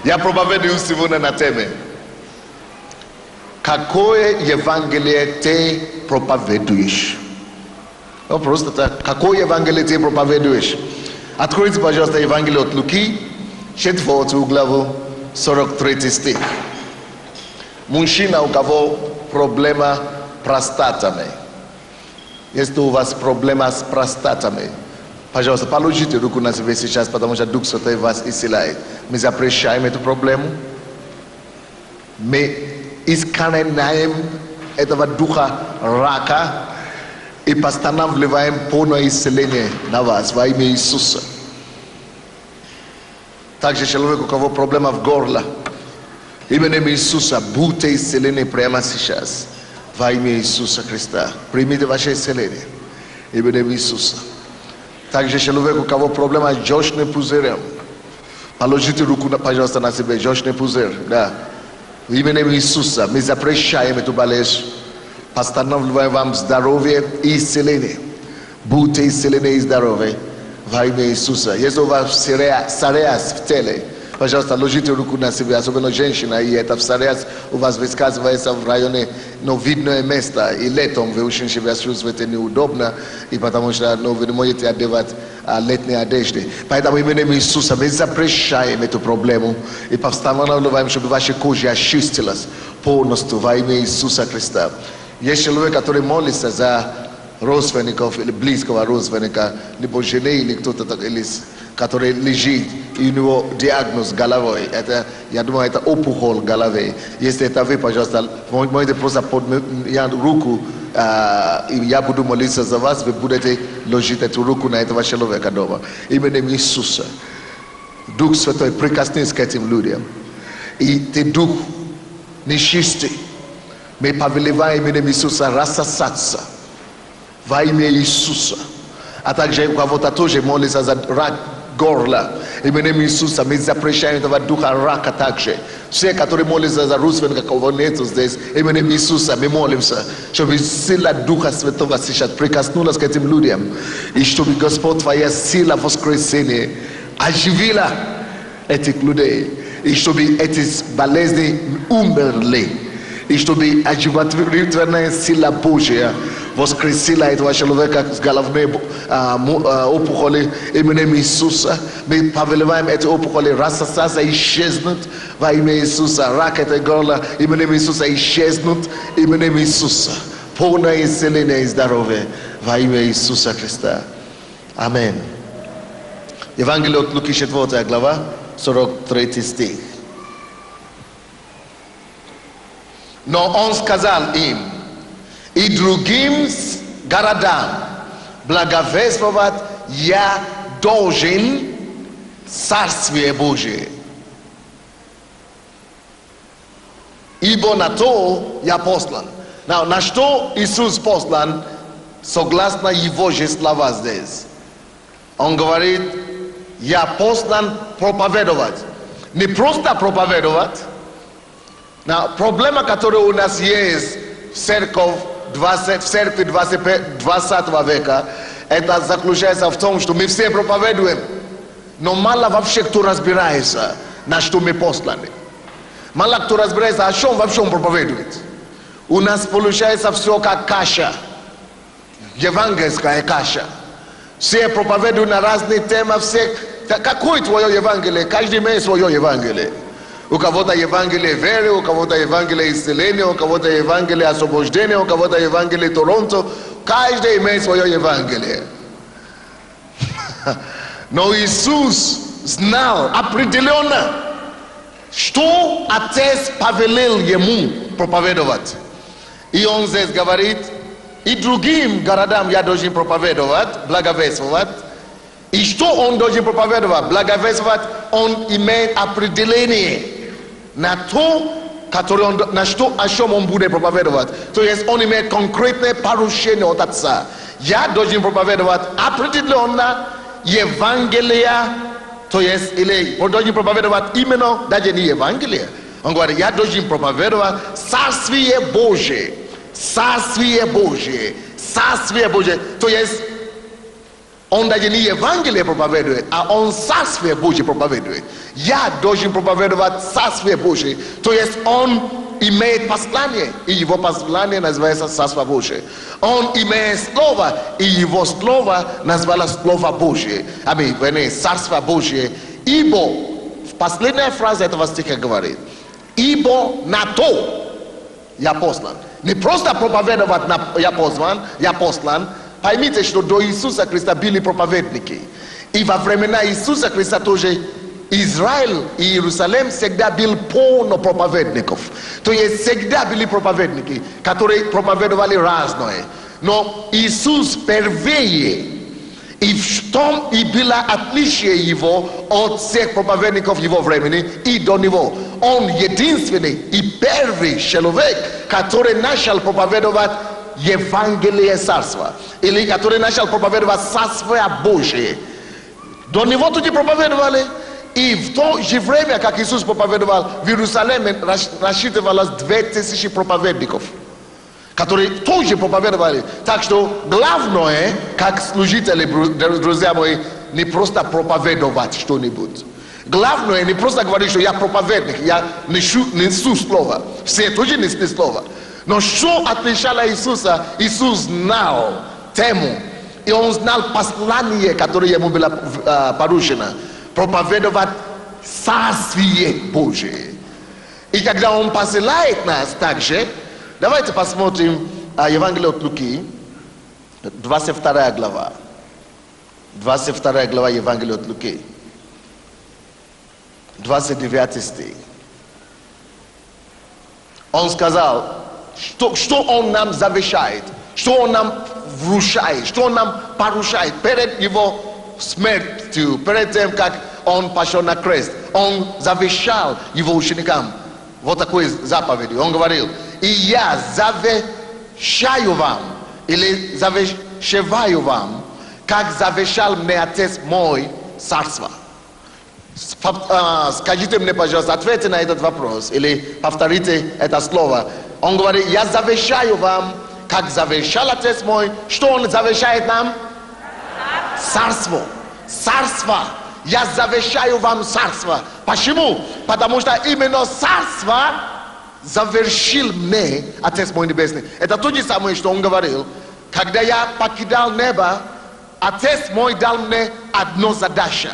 Я проповедую сегодня на теме: какое Евангелие ты проповедуешь? Просто так. Какое Евангелие ты проповедуешь? Откройте, пожалуйста, Евангелие от Луки, 4 главу, 43 стих. Мужчина, у кого проблема с простатами. Если у вас проблема с простатами, пожалуйста, положите руку на себя сейчас, потому что Дух Святой вас исцеляет. Мы запрещаем эту проблему. Мы искореняем этого духа рака и постанавливаем полное исцеление на вас во имя Иисуса. Также человек, у кого проблема в горле, именем Иисуса, будьте исцелены прямо сейчас во имя Иисуса Христа. Примите ваше исцеление именем Иисуса. Также человек, у кого проблема с желчным пузырем, положите руку, пожалуйста, на себя. Желчный пузырь, да. Именем Иисуса мы запрещаем эту болезнь. Постановляем вам здоровье и исцеление. Будьте исцелены и здоровы во имя Иисуса. Если у вас псориаз в теле, пожалуйста, ложите руку на себя, особенно женщина, и это псориаз у вас высказывается в районе, но видное место, и летом вы очень себя чувствуете неудобно, и потому что вы не можете одевать летние одежды. Поэтому именем Иисуса мы запрещаем эту проблему и постановляем, чтобы ваша кожа очистилась полностью во имя Иисуса Христа. Есть человек, который молится за родственников или близкого родственника, либо жены, или кто-то, который лежит, и у него диагноз головой. Это, я думаю, это опухоль головы. Если это вы, пожалуйста, можете просто поднять руку, и я буду молиться за вас, вы будете ложить эту руку на этого человека дома. Именем Иисуса. Дух Святой, прикоснись к этим людям. И ты, Дух нечистый, мы повелеваем именем Иисуса рассосаться во имя Иисуса. А также у кого-то тоже молится за рак горла. Именем Иисуса мы запрещаем этого духа рака также. Все, которые молятся за родственника, кого нету здесь, именем Иисуса мы молимся, чтобы сила Духа Святого сейчас прикоснулась к этим людям. И чтобы, Господь, Твоя сила воскресения оживила этих людей. И чтобы эти болезни умерли. И чтобы оживотворительная сила Божья воскресила этого человека с головной опухоли именем Иисуса. Мы повелеваем эти опухоли рассосаться, исчезнуть во имя Иисуса. Рак это горло именем Иисуса исчезнут именем Иисуса. Полное исцеление и здоровье во имя Иисуса Христа. Аминь. Евангелие от Луки 4 глава, 43 стих. Но он сказал им: и другим городам благовествовать я должен Царствие Божие. Ибо на то я послан. На что Иисус послан, согласно Его же слова здесь? Он говорит: я послан проповедовать. Не просто проповедовать. Проблема, которая у нас есть в церкви 20 века, это заключается в том, что мы все проповедуем, но мало вообще кто разбирается, на что мы посланы. Мало кто разбирается, о чем вообще он проповедует. У нас получается все как каша, евангельская каша. Все проповедуют на разные темы, все. Какое твое Евангелие? Каждый имеет свое Евангелие. У кого-то Евангелие веры, у кого-то Евангелие исцеления, у кого-то Евангелие освобождения, у кого-то Евангелие Торонто. Каждый имеет свое Евангелие. Но Иисус знал определенно, что Отец повелел Ему проповедовать. И Он здесь говорит: и другим городам я должен проповедовать, благовествовать. И что Он должен проповедовать? Благовествовать, Он имеет определение на то, на что, о чем Он будет проповедовать. То есть Он имеет конкретное поручение от Отца. Я должен проповедовать определенно Евангелие, то есть или должен проповедовать именно даже не Евангелие. Он говорит: я должен проповедовать Царствие Божие. Царствие Божие. Царствие Божие. То есть On daje ni Ewangelie propowiaduje, a on Carstwie Boże propowiaduje. Ja должен проповедовать Царствие Божие. То есть он имеет послание, и его послание называется Царство Божие. Он имеет слово, и его слово назвалось Слово Божие. Аминь. Царство Божие. Ибо, последняя фраза этого стиха говорит, ибо на то я послан. Не просто проповедовать я послан. Поймите, что до Иисуса Христа были проповедники. И во времена Иисуса Христа тоже Израиль и Иерусалим всегда был полно проповедников. То есть всегда были проповедники, которые проповедовали разное. Но Иисус первее. И в том и было отличие его от всех проповедников его времени и до него. Он единственный и первый человек, который начал проповедовать Евангелие Царства. Или который начал проповедовать Царствие Божие. До него тут и проповедовали. И в то же время, как Иисус проповедовал, в Иерусалиме рассчитывалось 2000 проповедников, которые тоже проповедовали. Так что главное, как служители, друзья мои, не просто проповедовать что-нибудь. Главное, не просто говорить, что я проповедник, я несу слово. Все тоже несли слово. Но что отличало Иисуса? Иисус знал тему. И он знал послание, которое ему было поручено. Проповедовать Царствие Божие. И когда он посылает нас также, давайте посмотрим Евангелие от Луки, 22 глава. 22 глава Евангелия от Луки. 29 стих. Он сказал, что он нам завещает, что он нам вручает, что он нам поручает перед его смертью, перед тем, как он пошел на крест. Он завещал его ученикам вот такой заповеди. Он говорил, и я завещаю вам, или завещеваю вам, как завещал мне Отец мой царство. Скажите мне, пожалуйста, ответьте на этот вопрос, или повторите это слово. Он говорит, я завещаю вам, как завещал Отец мой. Что он завещает нам? Царство. Царство. Я завещаю вам царство. Почему? Потому что именно царство завершил мне Отец мой Небесный. Это то же самое, что он говорил. Когда я покидал небо, Отец мой дал мне одну задачу.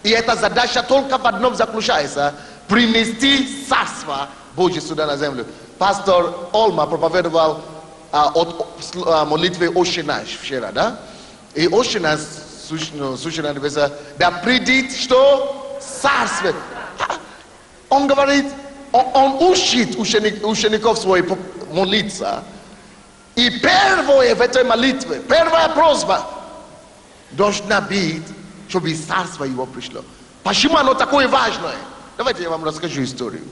И эта задача только в одном заключается. Принести царство Божье сюда на землю. Пастор Олма проповедовал от молитвы «Отче наш» вчера, да? И «Отче наш» сущий на небесах, да придет что? Царствие. Он говорит, он учит учеников своих молиться. И первое в этой молитве, первая просьба должна быть, чтобы царство его пришло. Почему оно такое важное? Давайте я вам расскажу историю.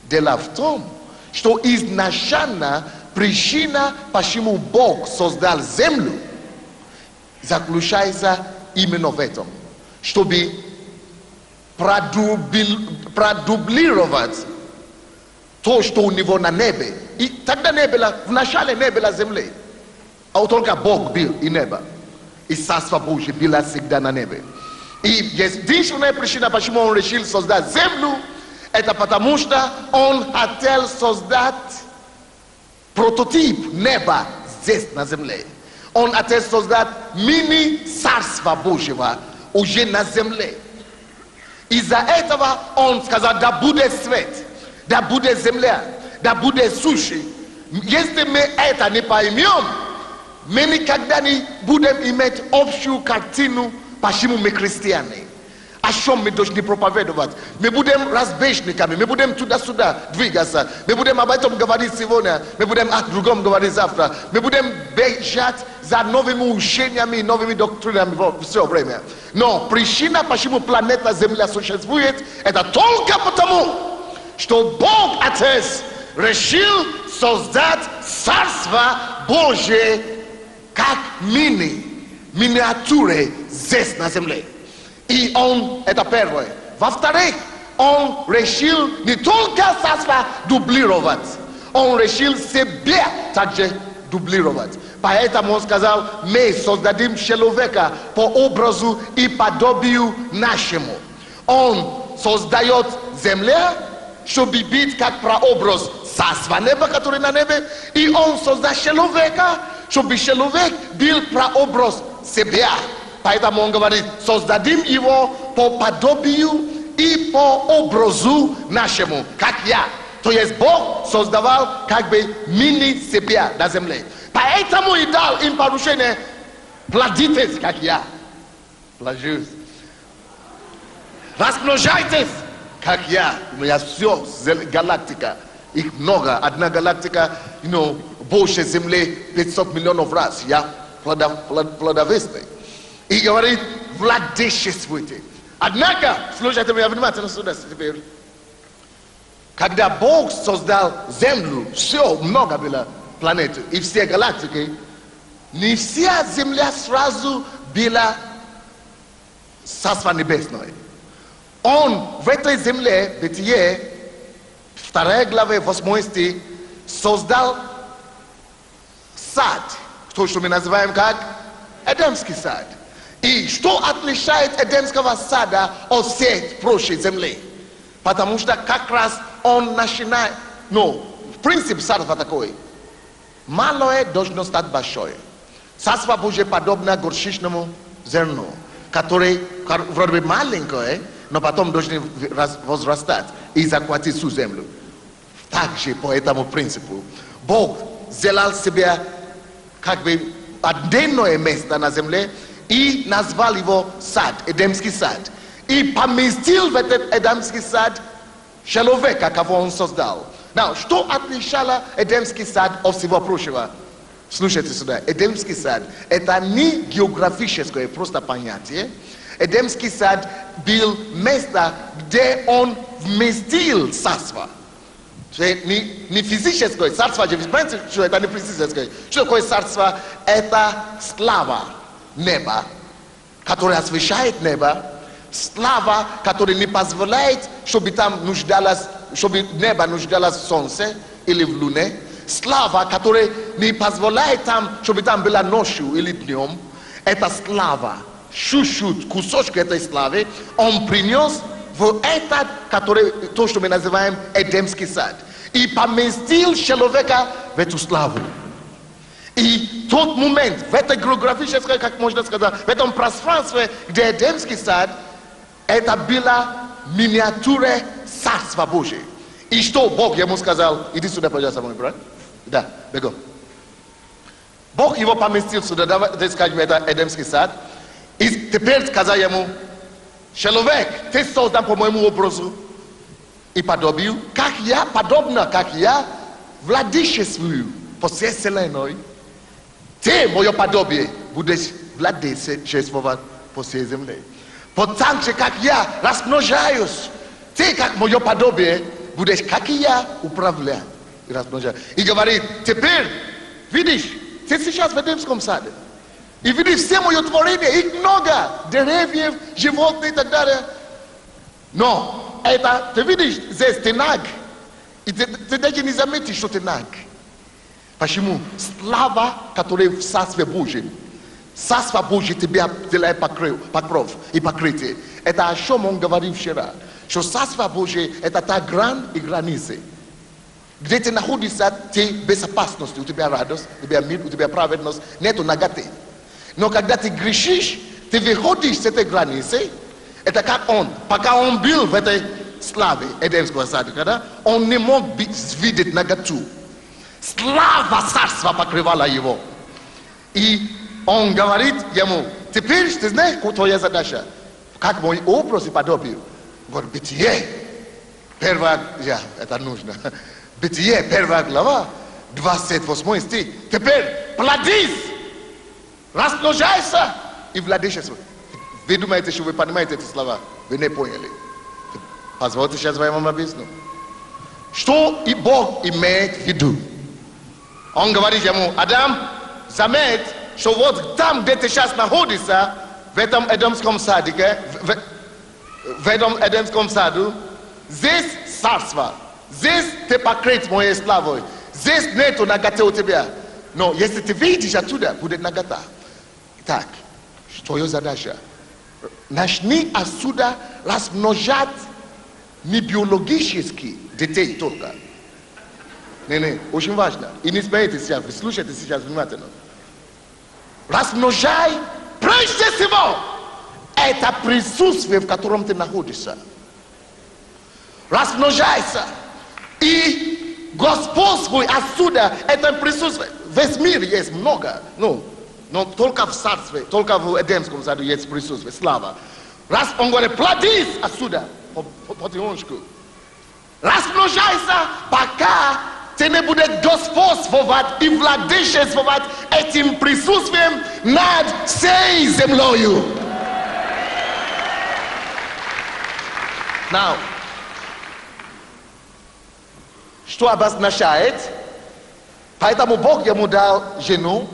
Дело в том, что изначально причина, почему Бог создал землю, заключается именно в этом, чтобы продублировать то, что у него на небе. И тогда не было, вначале не было земли, а только Бог был и небо. И Царство Божье было всегда на небе. И единственная причина, почему он решил создать землю, это потому что он хотел создать прототип неба здесь на земле. Он хотел создать мини-царство Божьего уже на земле. Из-за этого он сказал, да будет свет, да будет земля, да будет суши. Если мы это не поймем, мы никогда не будем иметь общую картину, почему мы христиане. О чем мы должны проповедовать? Мы будем разбежниками, мы будем туда-сюда двигаться, мы будем об этом говорить сегодня, мы будем о другом говорить завтра, мы будем бежать за новыми учениями, новыми доктринами все время. Но причина, почему планета Земля существует, это только потому, что Бог Отец решил создать Царство Божие как миниатюры здесь на земле. И он, это первое. Во-вторых, он решил не только царство дублировать, он решил себя также дублировать. Поэтому он сказал: мы создадим человека по образу и подобию нашему. Он создает землю, чтобы быть как прообраз царства неба, который на небе, и он создал человека, чтобы человек был прообраз себя. Поэтому он говорит: создадим его по подобию и по образу нашему, как я. То есть Бог создавал как бы мини себя на земле. Поэтому и дал им поручение: плодитесь, как я. Плодитесь. Размножайтесь, как я. У меня все, галактика. Их много. Одна галактика, больше Земли 500 миллионов раз. Я плодовитый. И говорит: владычествуйте. Однако, слушайте меня внимательно сюда теперь. Когда Бог создал Землю, все, много было планет и все галактики, не вся Земля сразу была Царство Небесное. Он в этой земле, Бытие, 2 глава, 8 стих, создал сад, то, что мы называем как Эдемский сад. И что отличает Эдемского сада от всей прочей земли? Потому что как раз он начинает, в принципе, царство такое. Малое должно стать большое. Царство Божье подобно горчичному зерну, которое вроде бы маленькое, но потом должны возрастать и захватить всю землю. Также по этому принципу Бог сделал себе как бы отдельное место на земле и назвал его сад, Эдемский сад. И поместил в этот Эдемский сад человека, кого он создал. Что отличало Эдемский сад от всего прочего? Слушайте сюда. Эдемский сад — это не географическое просто понятие. Эдемский сад был место, где он вместил царство. Не физическое царство, что это не физическое. Что такое царство? Это слава неба, которая освещает небо. Слава, которая не позволяет, чтобы там нуждалось, чтобы небо нуждалось в солнце или в луне. Слава, которая не позволяет там, чтобы там было ночью или днем. Это слава. Чуть-чуть кусочек этой славы он принес в этот, который, то, что мы называем Эдемский сад. И поместил человека в эту славу. И тот момент, в этой географической, как можно сказать, в этом пространстве, где Эдемский сад, это была миниатюра Царства Божьего. И что Бог ему сказал? Иди сюда, пожалуйста, мой брат. Да, бегом. Бог его поместил сюда, давайте скажем, это Эдемский сад. И теперь сказал ему: человек, ты создан по моему образу и подобию, как я, подобно как я, владычествую по всей вселенной. Ты, мое подобие, будешь владычествовать по всей земле. Потому что как я размножаюсь, ты, как мое подобие, будешь, как и я, управлять и размножать. И говорит: теперь, видишь, ты сейчас в Эдемском саде. И видишь все мое творение, их много, деревьев, животных и так далее. Но это, ты видишь, здесь ты наг. И ты даже не заметишь, что ты наг. Почему? Слава, которая в Царстве Божьем. Царство Божье тебя делает покров и покрытие. Это о чем он говорил вчера. Что Царство Божье — это та грань и границы. Где ты находишься, ты в безопасности, у тебя радость, у тебя мир, у тебя праведность, нету наготы. Но когда ты грешишь, ты выходишь с этой границы. Это как он. Пока он был в этой славе Эдемского сада, когда он не мог видеть наготу. Слава царства покрывала его. И он говорит ему: теперь ты знаешь, твоя задача, как мой образ и подобие. Говорит: Бытие, это нужно. Бытие, 1 глава, 28 стих. Теперь плодись, размножайся и владычествуй. Вы думаете, что вы понимаете эти слова? Вы не поняли. Позвольте, сейчас я вам объясню. Что и Бог имеет в виду? Он говорит ему: Адам, заметь, что вот там, где ты сейчас находишься, в этом Эдемском садике, в этом Эдемском саду, здесь царство, здесь ты покрыт моей славой, здесь нету наготы у тебя. No, если ты выйдешь оттуда, будет нагота. Так, твое задача. Начни отсюда размножать не биологически детей только. Не, очень важно. И не смейтесь сейчас, вы слушайте сейчас внимательно. Размножай прежде всего это присутствие, в котором ты находишься. Размножайся и господствуй отсюда, это присутствие. Весь мир есть много, но только в царстве, только в Эдемском саду есть присутствие, слава. Раз он говорит, плодись отсюда, потихонечку. Размножайся, пока ты не будет господствовать и владычествовать этим присутствием над всей землею. Now, что обозначает? Поэтому Бог ему дал жену,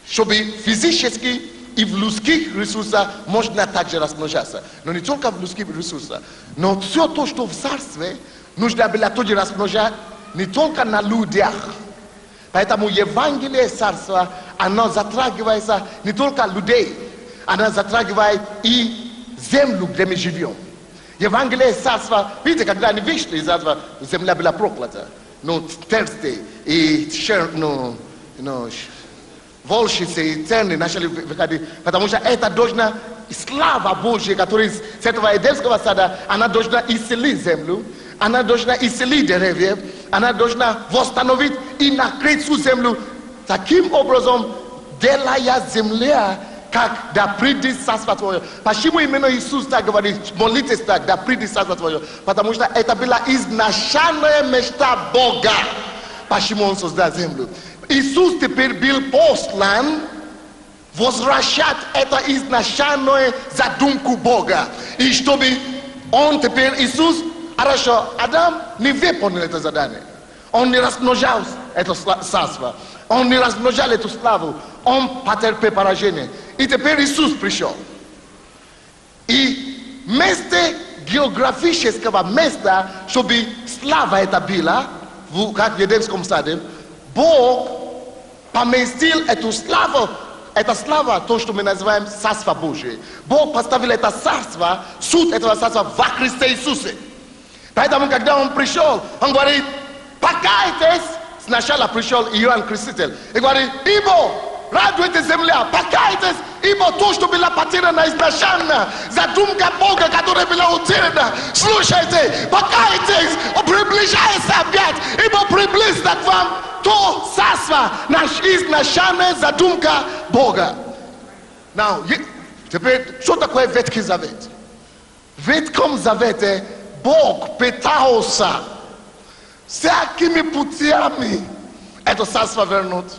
чтобы физически и в людских ресурсах можно также размножаться. Но не только в людских ресурсах, но все то, что в царстве, нужно было тоже размножать не только на людях. Поэтому Евангелие царства, оно затрагивается не только людей, оно затрагивает и землю, где мы живем. Евангелие царства, видите, когда они вышли из царства, земля была проклята. Но терсты и волшицы и терны начали выходить, потому что это должна, слава Божья, которая с этого Эдемского сада, она должна исцелить землю, она должна исцелить деревья, она должна восстановить и накрыть всю землю таким образом, делая земля, как да придет царство Твое. Почему именно Иисус так говорит, молитесь так, да придет царство Твое? Потому что это была изначальная мечта Бога. Почему Он создал землю? Иисус теперь был послан возвращать это изначальную задумку Бога. И чтобы Он теперь, Иисус, хорошо, Адам не выполнил это задание. Он не размножал это царство. Он не размножал эту славу. Он потерпел поражение. И теперь Иисус пришел. И вместо географического места, чтобы слава это была, как в Эдемском саде, Бог поместил эту славу, это слава, то, что мы называем Царство Божие. Бог поставил это царство, суд этого царства во Христе Иисусе. Поэтому, когда Он пришел, Он говорит, покайтесь. Сначала пришел Иоанн Креститель и говорит, ибо радуйтесь земля, покайтесь, ибо то, что было потеряно изначально, задумка Бога, которая была утеряна, слушайте, покайтесь, приближается опять, ибо приблизится к вам то царство, изначальная задумка Бога. Now, теперь, что такое Ветхий Завет? В Ветхом Завете Бог пытался всякими путями это царство вернуть.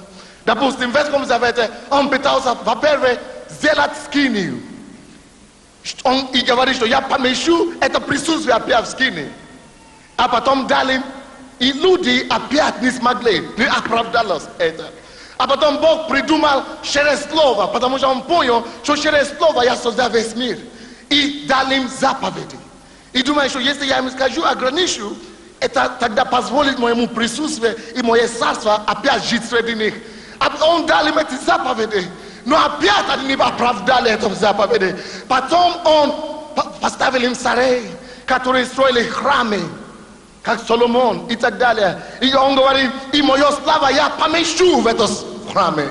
Допустим, в Ветхом Завете Он пытался, во-первых, сделать скинию. Он и говорит, что я помещу это присутствие опять в скинии. А потом дали, и люди опять не смогли, не оправдалось это. А потом Бог придумал через слово, потому что Он понял, что через слово я создал весь мир. И дал им заповеди. И думаю, что если я им скажу, ограничу, это тогда позволит моему присутствию и мое царство опять жить среди них. А Он дал им эти заповеди. Но опять они не оправдали эту заповеди. Потом Он поставил им царей, которые строили храмы, как Соломон и так далее. И Он говорит, и мою славу я помещу в этом храме.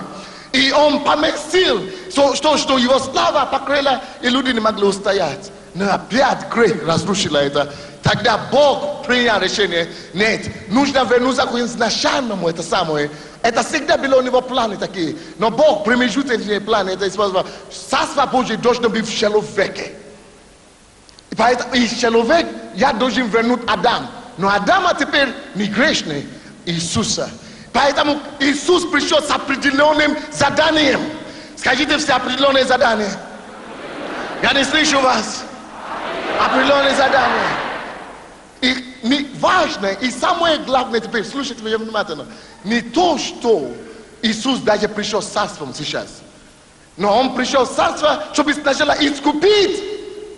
И Он поместил, что его слава покрыла, и люди не могли устоять. Но опять грех разрушил это. Тогда Бог принял решение, нет, нужно вернуться к изначальному, это самое. Это всегда было у него планы такие. Но Бог промежуточные планы, это использовал. Царство Божие должно быть в человеке. И поэтому и человек, я должен вернуть Адам. Но Адама теперь не грешный, Иисуса. Поэтому Иисус пришел с определенным заданием. Скажите все определенные задания. Я не слышу вас. Определенные задания. И не важно, и самое главное теперь, слушайте меня внимательно, не то, что Иисус даже пришел с царством сейчас, но Он пришел с царством, чтобы сначала искупить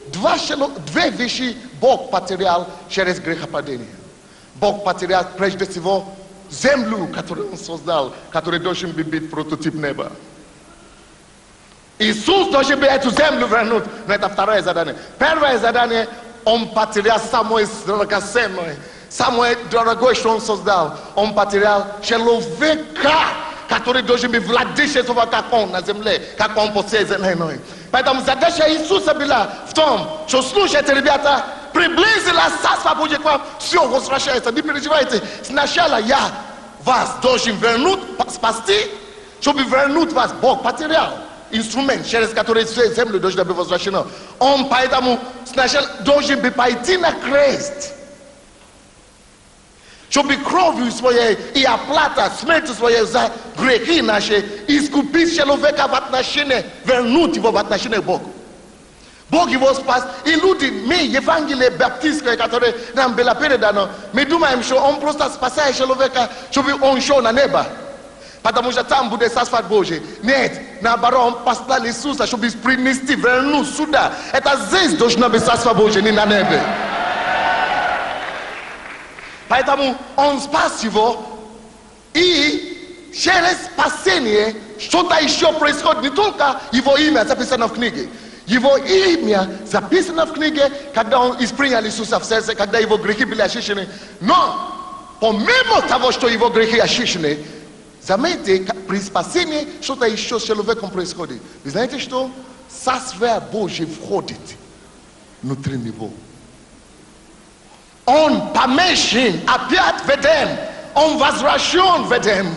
две вещи Бог потерял через грехопадение. Бог потерял прежде всего землю, которую Он создал, который должен быть прототип неба. Иисус должен бы эту землю вернуть, но это второе задание. Первое задание, Он потерял самое драгоценное, самое дорогое, что Он создал. Он потерял человека, который должен быть владычеством, как Он на земле, как Он посеет землю. Поэтому задача Иисуса была в том, что, слушайте, ребята, приблизилось Царство Божье к вам, все возвращается. Не переживайте, сначала я вас должен вернуть, спасти, чтобы вернуть вас. Бог потерял инструмент, через который землю должна быть возвращена. Он поэтому сначала должен быть пойти на крест, чтобы кровью своей и оплата смерти своей за грехи наши искупить человека в отношении, вернуть его в отношении к Богу. Бог его спас. И люди, мы, Евангелие баптистское, которое нам было передано, мы думаем, что Он просто спасает человека, чтобы он шел на небо. Потому что там будет Царство Божие. Нет, наоборот, Он послал Иисуса, чтобы принести, вернуть сюда. Это здесь должно быть Царство Божие, не на небе. Поэтому Он спас его, и через спасение что-то еще происходит. Не только его имя записано в книге. Его имя записано в книге, когда Он принял Иисуса в сердце, когда его грехи были очищены. Но помимо того, что его грехи очищены, заметьте, при спасении что-то еще с человеком происходит. Вы знаете что? Царствие Божье входит внутри него. Он помещен опять в Эдем. Он возвращен в Эдем.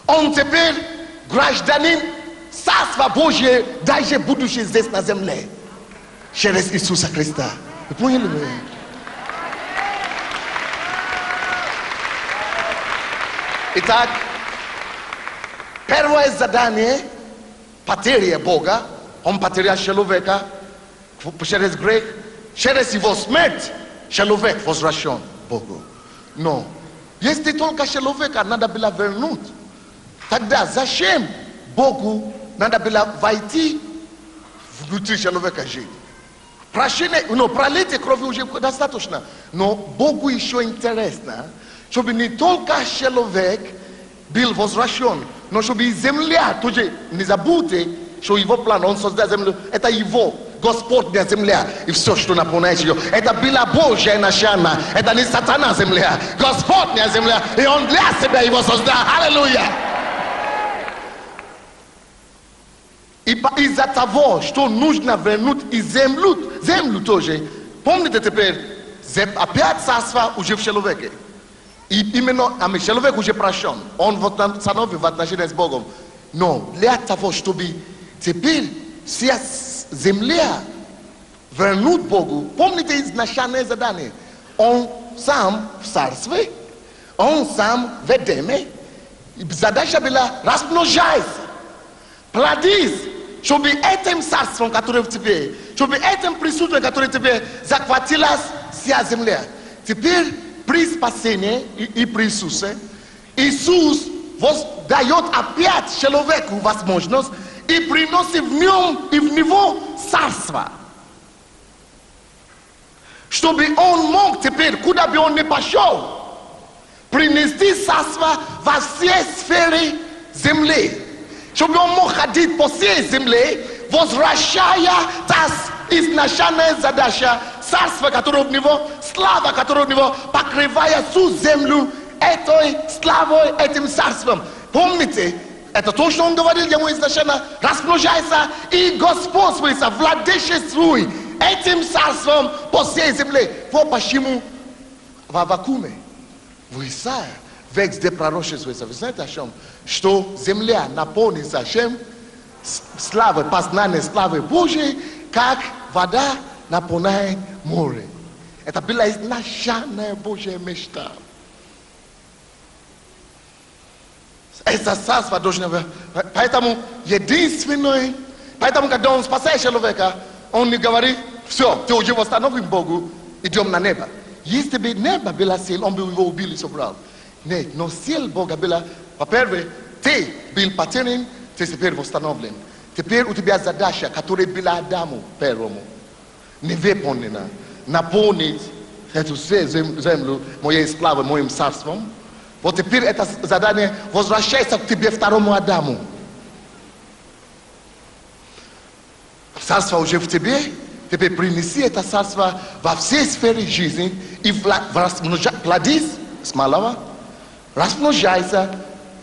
Он теперь гражданин Царства Божье, даже будучи здесь на земле. Через Иисуса Христа. Вы поняли меня? Итак, первое задание — потеря Бога. Он потерял человека через грех. Через его смерть человек возвращен Богу. Но если только человека надо было вернуть, тогда зачем Богу надо было войти внутри человека жить? Прощение, пролитие крови уже достаточно. Но Богу еще интересно, чтобы не только человек был возвращен, но чтобы и земля тоже, не забудьте, что его план, Он создал землю, это его Господня земля и все, что наполняет ее. Это была Божья начальна, это не сатана земля, Господня земля, и Он для себя его создал. Аллилуйя! И из-за того, что нужно вернуть и землю тоже, помните теперь, опять царство уже в человеке. И именно человек уже прощен, он восстановлен в отношении с Богом. Но для того, чтобы теперь вся земля вернуть Богу, помните изначальное задание, Он сам в царстве, Он сам в Эдеме, задача была размножайся, плодись, чтобы этим царством, которое в тебе, чтобы этим присутствием, которое в тебе, захватилась вся земля. Теперь при спасении и при Иисусе, Иисус дает опять человеку возможность и приносит в нем и в него царство. Чтобы он мог теперь, куда бы он ни пошел, принести царство во все сферы земли. Чтобы он мог ходить по всей земле, возвращая та изначальная задача, царство, которое в него, слава, которая в него, покрывая всю землю этой славой, этим царством. Помните, это то, что Он говорил ему изначально: размножайся и господствуйся, владычествуй этим царством по всей земле. Вот почему в Аввакуме, в Исаии, везде пророчествуется. Вы знаете о чем? Что земля наполнится чем? Славой, познанием славы Божьей, как вода наполняет море. Это была изначальная Божья мечта. Это царство должно быть. Поэтому единственное, поэтому когда Он спасает человека, Он не говорит: все, ты уже восстановлен Богу, идем на небо. Если бы небо было сил, Он бы его убил и собрал. Нет, но сил Бога была, во-первых, ты был потерян, ты теперь восстановлен. Теперь у тебя задача, которая была Адаму первому, не выполнена, наполнить Это все землю, моей славы, моим царством. Вот теперь это задание возвращается к тебе, второму Адаму. Царство уже в тебе. Теперь принеси это царство во всей сфере жизни и плодись с малого, размножайся.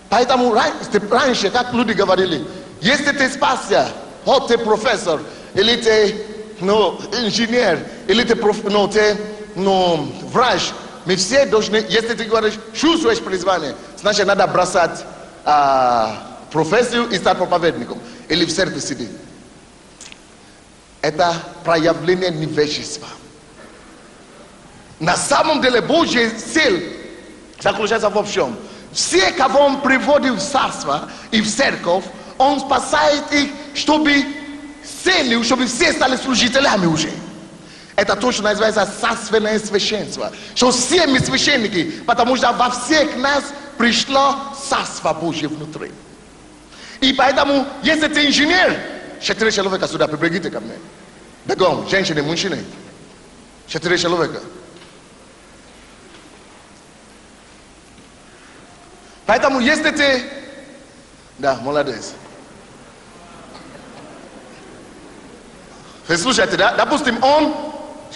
Поэтому раньше, как люди говорили, если ты спасся, вот ты профессор, или ты инженер, или ты врач, мы все должны, если ты говоришь, чувствуешь призвание, значит надо бросать профессию и стать проповедником, или в церкви сидеть. Это проявление невежества. На самом деле Божья цель заключается в общем. Все, кого Он приводит в царство и в церковь, Он спасает их, чтобы все стали служителями уже. Это то, что называется царственное священство. Что все мы священники, потому что во всех нас пришло царство Божье внутри. И поэтому, если ты инженер, 4 человека сюда, прибегите ко мне. Бегом, женщины, мужчины. 4 человека. Поэтому, если ты... Да, молодец. Вы слушаете, да? Допустим,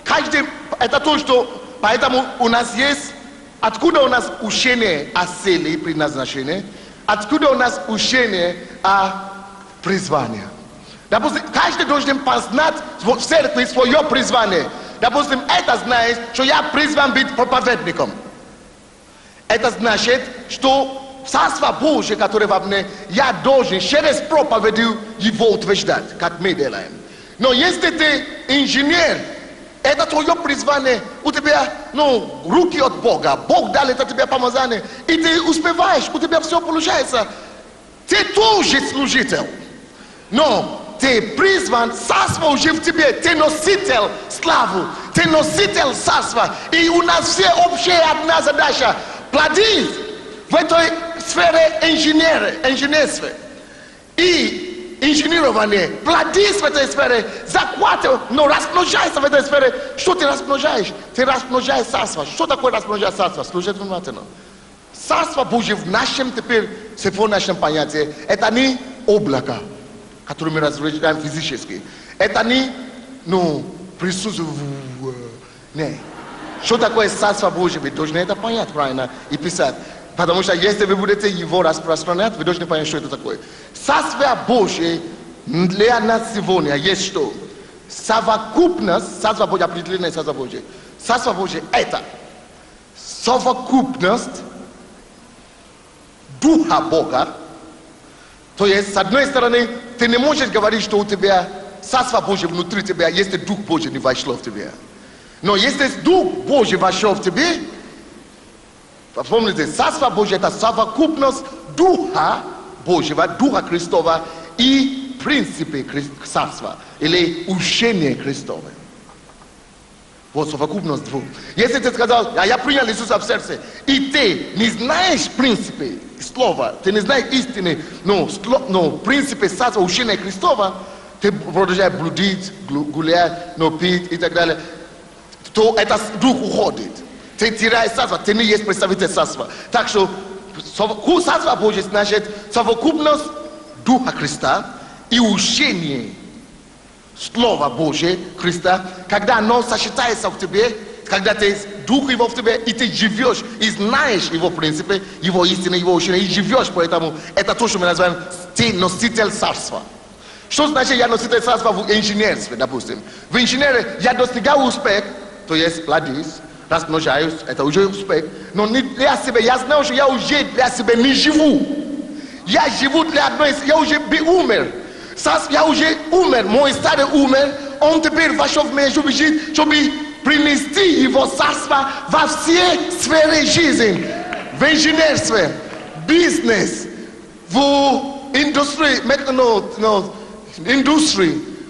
каждый... Это то, что... Поэтому у нас есть... Откуда у нас учение о цели и предназначении? Откуда у нас учение о призвании? Допустим, каждый должен познать в церкви свое призвание. Допустим, это значит, что я призван быть проповедником. Это значит, что Царство Божие, которое во мне, я должен через проповедь его утверждать, как мы делаем. Но если ты инженер, это твое призвание, у тебя руки от Бога, Бог дал это тебе помазание, и ты успеваешь, у тебя все получается. Ты тоже служитель, но ты призван, царство уже в тебе, ты носитель славы, ты носитель царства. И у нас все общая одна задача – плодить в этой сфере инженерства и инженирование, плодить в этой сфере, захватывай, но размножайся в этой сфере. Что ты размножаешь? Ты размножаешь царство. Что такое размножать царство? Слушайте внимательно. Царство Божье в нашем теперь, в нашем понятии, это не облако, которое мы размножаем физически. Это не, присутствие. Нет. Что такое царство Божье? Вы должны это понять правильно и писать. Потому что если вы будете его распространять, вы должны понять, что это такое. Царство Божье для нас сегодня есть что? Совокупность, Царство Божье, определенное Царство Божье. Царство Божье это совокупность Духа Бога. То есть, с одной стороны, ты не можешь говорить, что у тебя Царство Божье внутри тебя, если Дух Божий не вошло в тебя. Но если Дух Божий вошел в тебя, помните, Царство Божье это совокупность Духа Божьего, Духа Христова и принципы Царства, или учение Христовое. Вот совокупность двух. Если ты сказал, я принял Иисуса в сердце, и ты не знаешь принципы слова, ты не знаешь истины, принципы Царства, учения Христова, ты продолжаешь блудить, гулять, пить и так далее, то этот Дух уходит. Ты теряешь царство, ты не есть представитель царства. Так что Царство Божье значит совокупность Духа Христа и учение Слова Божьего Христа, когда оно сочетается в тебе, когда ты Дух Его в тебе, и ты живешь, и знаешь Его принципы, Его истины, Его учения, и живешь поэтому. Это то, что мы называем ты носитель царства. Что значит я носитель царства в инженерстве, допустим? В инженере я достигаю успех, то есть плодись, размножаюсь, это уже успех. Но не для себя, я знаю, что я уже для себя не живу. Я живу для одной, я уже умер. Я уже умер, мой старый умер, он теперь вошел в меня, чтобы жить, чтобы принести его царство во все сферы жизни. В инженерстве, бизнес, в индустрии,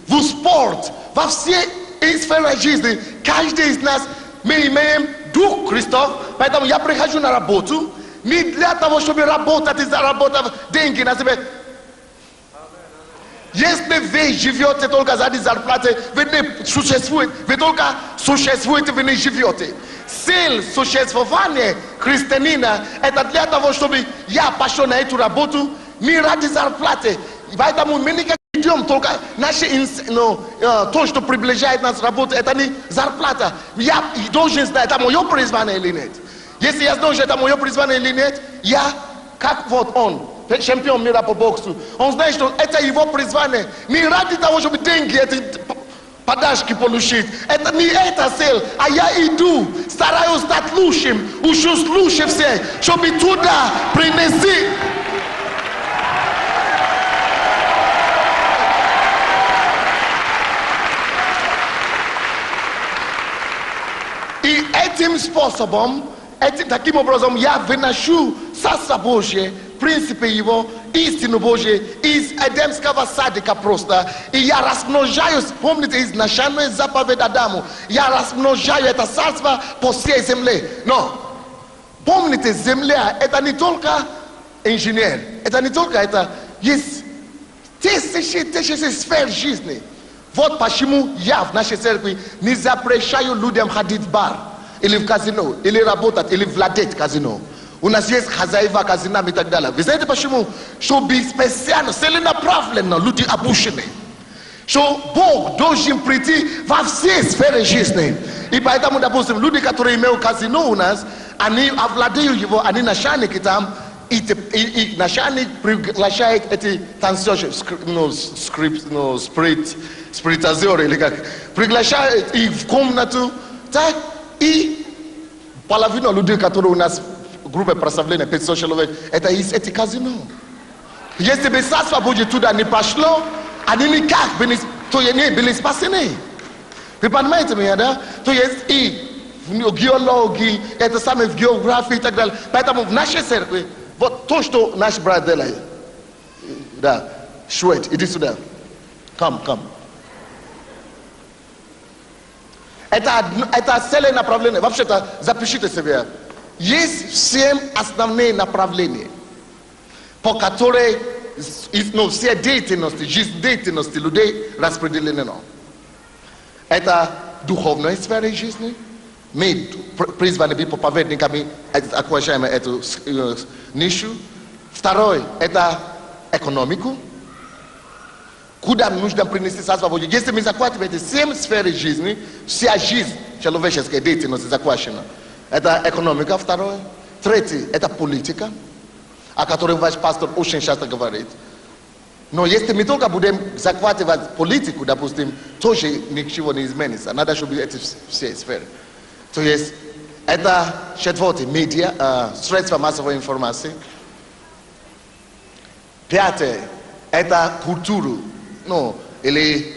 в спорт, во все сферы жизни. Каждый из нас, мы имеем Дух Христов, поэтому я прихожу на работу не для того, чтобы работать и заработать деньги на себе. Jest wy żywioty tylko za zarplatę, wy nie sukcesujecie, wy tylko sukcesujecie, wy nie żywioty. Cel существования христианина это для того, чтобы я пошел на эту работу не ради зарплаты. Поэтому мы никак не идем, только то, что приближает нас работу, это не зарплата. Я должен знать, это мое призвание или нет. Если я знаю, что это мое призвание или нет, я, как вот он, чемпион мира по боксу, он знает, что это его призвание. Не ради того, чтобы деньги, это подашки получить. Это не эта цель, а я иду, стараюсь стать лучшим, учусь лучше всех, чтобы туда принести. И этим способом, таким образом я выношу Царство Божье, принципы его, истину Божью из Эдемского садика просто. И я размножаюсь, помните, изначальная заповедь Адаму. Я размножаю это царство по всей земле. Но, помните, земля, это не только инженер, это не только, это есть тысячи сфер жизни. Вот почему я в нашей церкви не запрещаю людям ходить в бар, или в казино, или работать, или владеть казино. У нас есть хозяева казино и так далее. Вы знаете почему? Чтобы специально, целенаправленно люди обучены. Что Бог должен прийти во все сферы жизни. И поэтому, допустим, люди, которые имеют казино у нас, они овладеют его, они начальники там, и начальник приглашает эти танцоры, спиритазеры, или как, приглашает их в комнату, так, и половина людей, которые у нас группа прославления 500 человек, это из этих казино. Если бы Царство Божье туда не пошло, они никак бы не были спасены. Вы понимаете меня, да? То есть и в геологии, это самое в географии и так далее. Поэтому в нашей церкви, вот то, что наш брат делает, да, Швед, иди сюда. Come. Это целенаправление. Вообще-то запишите себе. Есть 7 основные направления, по которым все деятельности, жизнедеятельности людей распределены. Это духовная сфера жизни. Мы призваны быть проповедниками, окружаем эту нишу. Второе, это экономику. Куда нужно принести Царство Божье? Если мы захватим эти 7 сфер жизни, вся жизнь человеческой деятельности захвачена. Это экономика, второе. Третье, это политика, о которой ваш пастор очень часто говорит. Но если мы только будем захватывать политику, допустим, тоже ничего не изменится. Надо, чтобы эти все сферы. То есть, это четвертое, медиа, средства массовой информации. Пятое, это культуру, или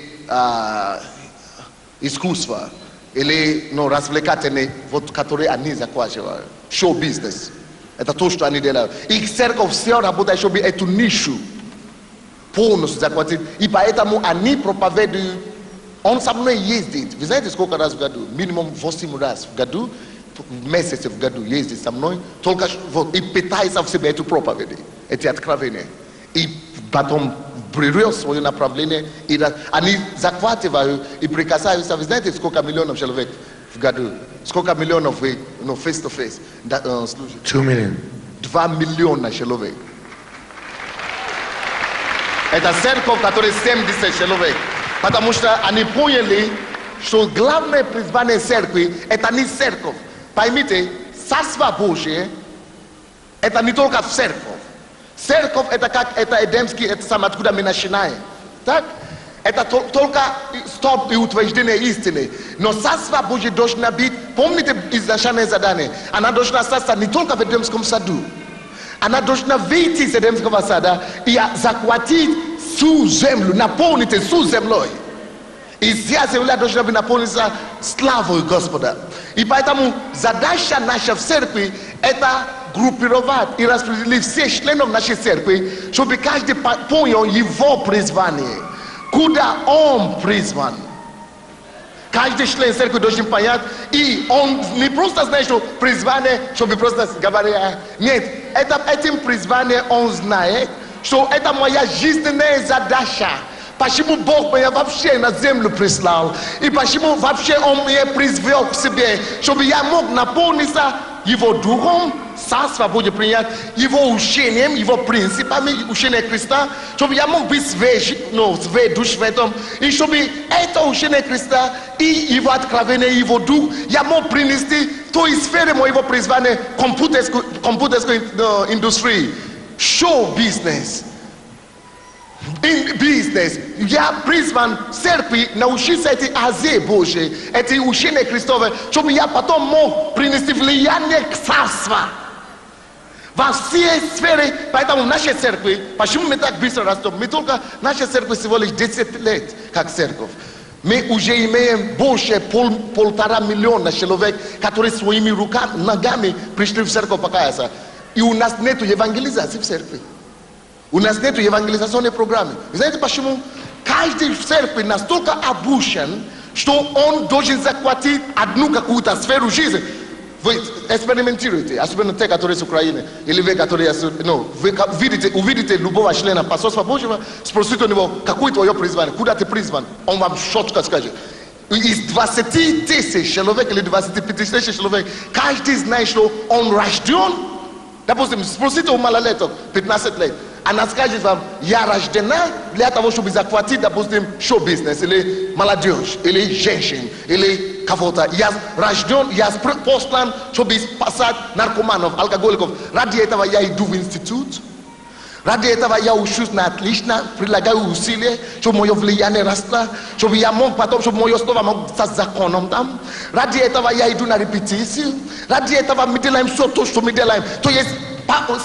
искусство. Или развлекательные, вот, которые они захватывают. Шоу-бизнес. Это то, что они делают. И церковь все работает, чтобы эту нишу полностью захватить. И поэтому они проповедуют. Он со мной ездит. Вы знаете, сколько раз в году? Минимум 8 раз в году. Месяц в году ездит со мной. Только вот, и пытается в себе эту проповедь. Эти откровения. И потом берет свое направление, и они захватывают и прикасаются. Вы знаете, сколько миллионов человек в году? Сколько миллионов вы, face-to-face? 2 million. 2 миллиона человек. Это церковь, которая 70 человек. Потому что они поняли, что главное призвание церкви, это не церковь. Поймите, Царство Божие, это не только церковь. Церковь это как это эдемский, это сам откуда мы начинаем. Так? Это только стоп и утверждение истины. Но Царство Божье должно быть, помните изначальное задание, она должна остаться не только в Эдемском саду. Она должна выйти из Эдемского сада и захватить всю землю, наполнить всю землей. И вся земля должна быть наполнена славой Господа. И поэтому задача наша в церкви это группировать и распределить всех членов нашей церкви, чтобы каждый понял его призвание, куда он призван. Каждый член церкви должен понять, и он не просто знает, что призвание, чтобы просто говорить, нет, этим призванием он знает, что это моя жизненная задача, Почему Бог меня вообще на землю прислал? И почему вообще Он меня призвал к себе? Чтобы я мог наполниться Его Духом, Царство будет принять, Его учением, Его принципами, учением Христа, чтобы я мог быть свеж душ в этом, и чтобы это учение Христа и Его откровение, Его Дух, я мог принести в той сфере моего призвания компьютерской индустрии, шоу-бизнес. Бизнес. Я призван в церкви научиться эти азы Божьи, эти учения Христовы, чтобы я потом мог принести влияние к царству во все сферы. Поэтому в нашей церкви, почему мы так быстро растем? Мы только, наша церковь всего лишь 10 лет как церковь. Мы уже имеем больше 1,5 миллиона человек, которые своими руками, ногами пришли в церковь покаяться. И у нас нет евангелизации в церкви. У нас нет евангелизационной программы. Вы знаете почему? Каждый в церкви настолько обучен, что он должен захватить одну какую-то сферу жизни. Вы экспериментируете, особенно те, которые с Украины, или вы, которые, вы увидите любого члена посольства Божьего, спросите у него, какое твое призвание, куда ты призван, он вам четко скажет. Из 20 тысяч человек или 25 тысяч человек, каждый знает, что он рожден. Допустим, спросите у малолеток, 15 лет, она скажет вам, я рождена для того, чтобы захватить, допустим, шоу-бизнес, или молодежь, или женщин, или кого-то. Я рожден, я послан, чтобы спасать наркоманов, алкоголиков. Ради этого я иду в институт. Ради этого я учусь на отлично, прилагаю усилия, чтобы мое влияние росло, чтобы я мог потом, чтобы мое слово могло стать законом там. Ради этого я иду на репетицию. Ради этого мы делаем все то, что мы делаем. То есть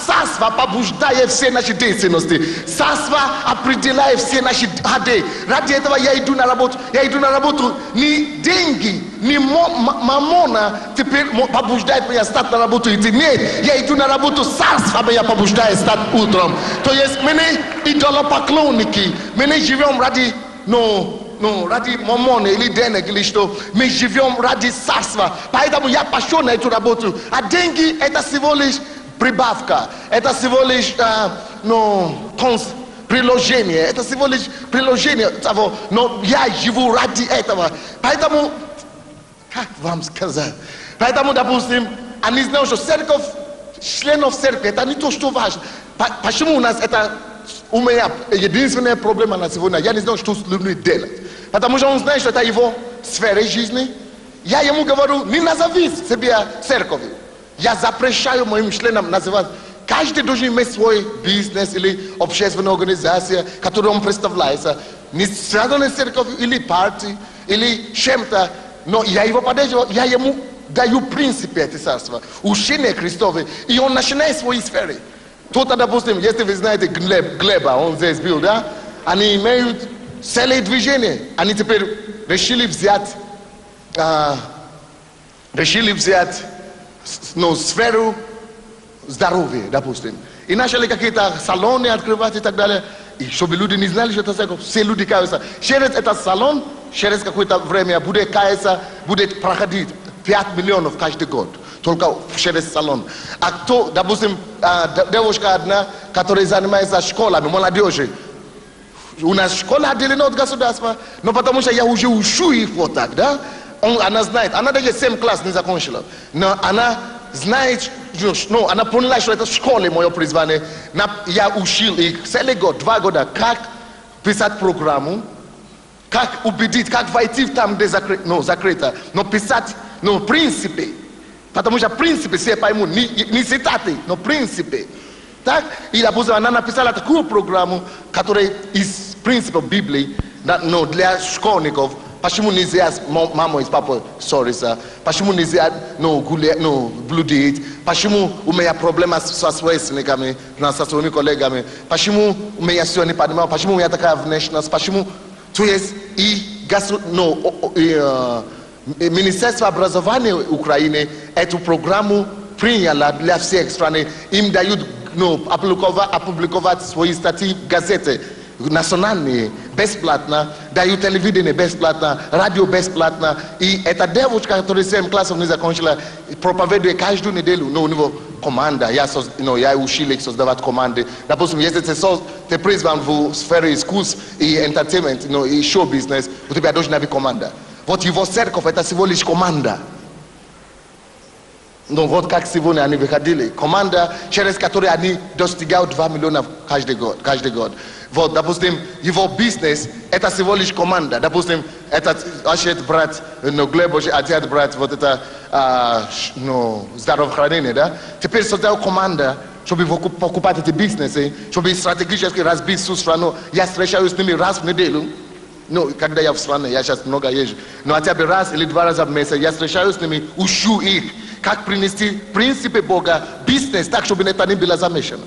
царство побуждает все наши деятельности. Царство определяет все наши ходы. Ради этого я иду на работу. Я иду на работу. Не деньги, не мамона теперь побуждает меня стать на работу идти. Нет, я иду на работу. Царство меня побуждает стать утром. То есть мы не идолопоклонники. Мы не живем ради ради мамоны или денег или что. Мы живем ради царства. Поэтому я пошел на эту работу. А деньги это всего лишь прибавка, это всего лишь приложение, это всего лишь приложение того, но я живу ради этого. Поэтому, как вам сказать, поэтому, допустим, они знают, что церковь, членов церкви, это не то, что важно. Почему у нас это, у меня единственная проблема на сегодня, я не знаю, что с людьми делать. Потому что он знает, что это его сфера жизни. Я ему говорю, не назови себя церковью. Я запрещаю моим членам называть. Каждый должен иметь свой бизнес или общественная организация, которую он представляется. Не связанная с церковью или партией, или чем-то. Но я его поддерживаю, я ему даю принципы эти царства, учение Христовы, и он начинает свои сферы. Кто-то, допустим, если вы знаете Глеба, он здесь был, да? Они имеют целое движение. Они теперь решили взять сферу здоровья, допустим. И начали какие-то салоны открывать и так далее. И чтобы люди не знали, что это церковь, все люди каются. Через этот салон, через какое-то время будет каяться, будет проходить 5 миллионов каждый год. Только через салон. А кто, допустим, девушка одна, которая занимается школами, молодежи. У нас школа отделена от государства, но потому что я уже учу их вот так, да? Она знает, она даже 7 класс не закончила, но она знает, она поняла, что это в школе мое призвание. Я учил их целый год, 2 года, как писать программу, как убедить, как войти там, где закрыто, но писать, принципы. Потому что принципы все поймут, не цитаты, но принципы. Так? И, допустим, она написала такую программу, которая из принципов Библии, для школьников. Почему нельзя с мамой и с папой ссориться? Почему нельзя блудить? Почему у меня проблема со сверстниками, со своими коллегами? Почему у меня все не понимаю? Почему у меня такая внешность? Почему? То есть Министерство образования Украины эту программу приняло для всех стран. Им дают опубликовать свои статьи в газете национальные бесплатно, дают телевидение бесплатно, радио бесплатно. И эта девушка, которая 7 классов не закончила, проповедует каждую неделю. У него команда, я учили создавать команды. Допустим, если ты призван в сфере искусств и entertainment, и шоу-бизнес, у тебя должна быть команда. Вот его церковь это всего лишь команда. Ну вот как сегодня они выходили. Команда, через которую они достигают 2 миллиона каждый год. Вот, допустим, его бизнес, это всего лишь команда. Допустим, этот отец брат, Глеб, отец брат, вот это, здравоохранение, да? Теперь создал команда, чтобы покупать эти бизнесы, чтобы стратегически разбить всю страну. Я встречаюсь с ними раз в неделю. Ну, когда я в стране, я сейчас много езжу. Но хотя бы раз или 2 раза в месяц я встречаюсь с ними, учу их, как принести принципы Бога, бизнес, так, чтобы это не было замешано.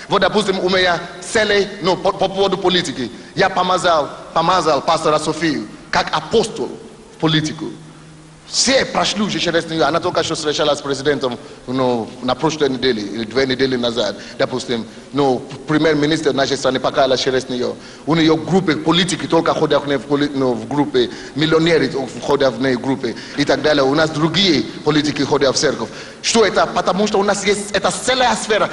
Вот, допустим, у меня цели, по поводу политики. Я помазал пастора Софию, как апостол в политику. Все прошли уже через нее. Она только что встречалась с президентом на прошлой неделе, или 2 недели назад. Допустим, премьер-министр нашей страны показала через нее. У нее группы политики только ходят в группе, миллионеры ходят в ней группы и так далее. У нас другие политики ходят в церковь. Что это? Потому что у нас есть эта целая сфера.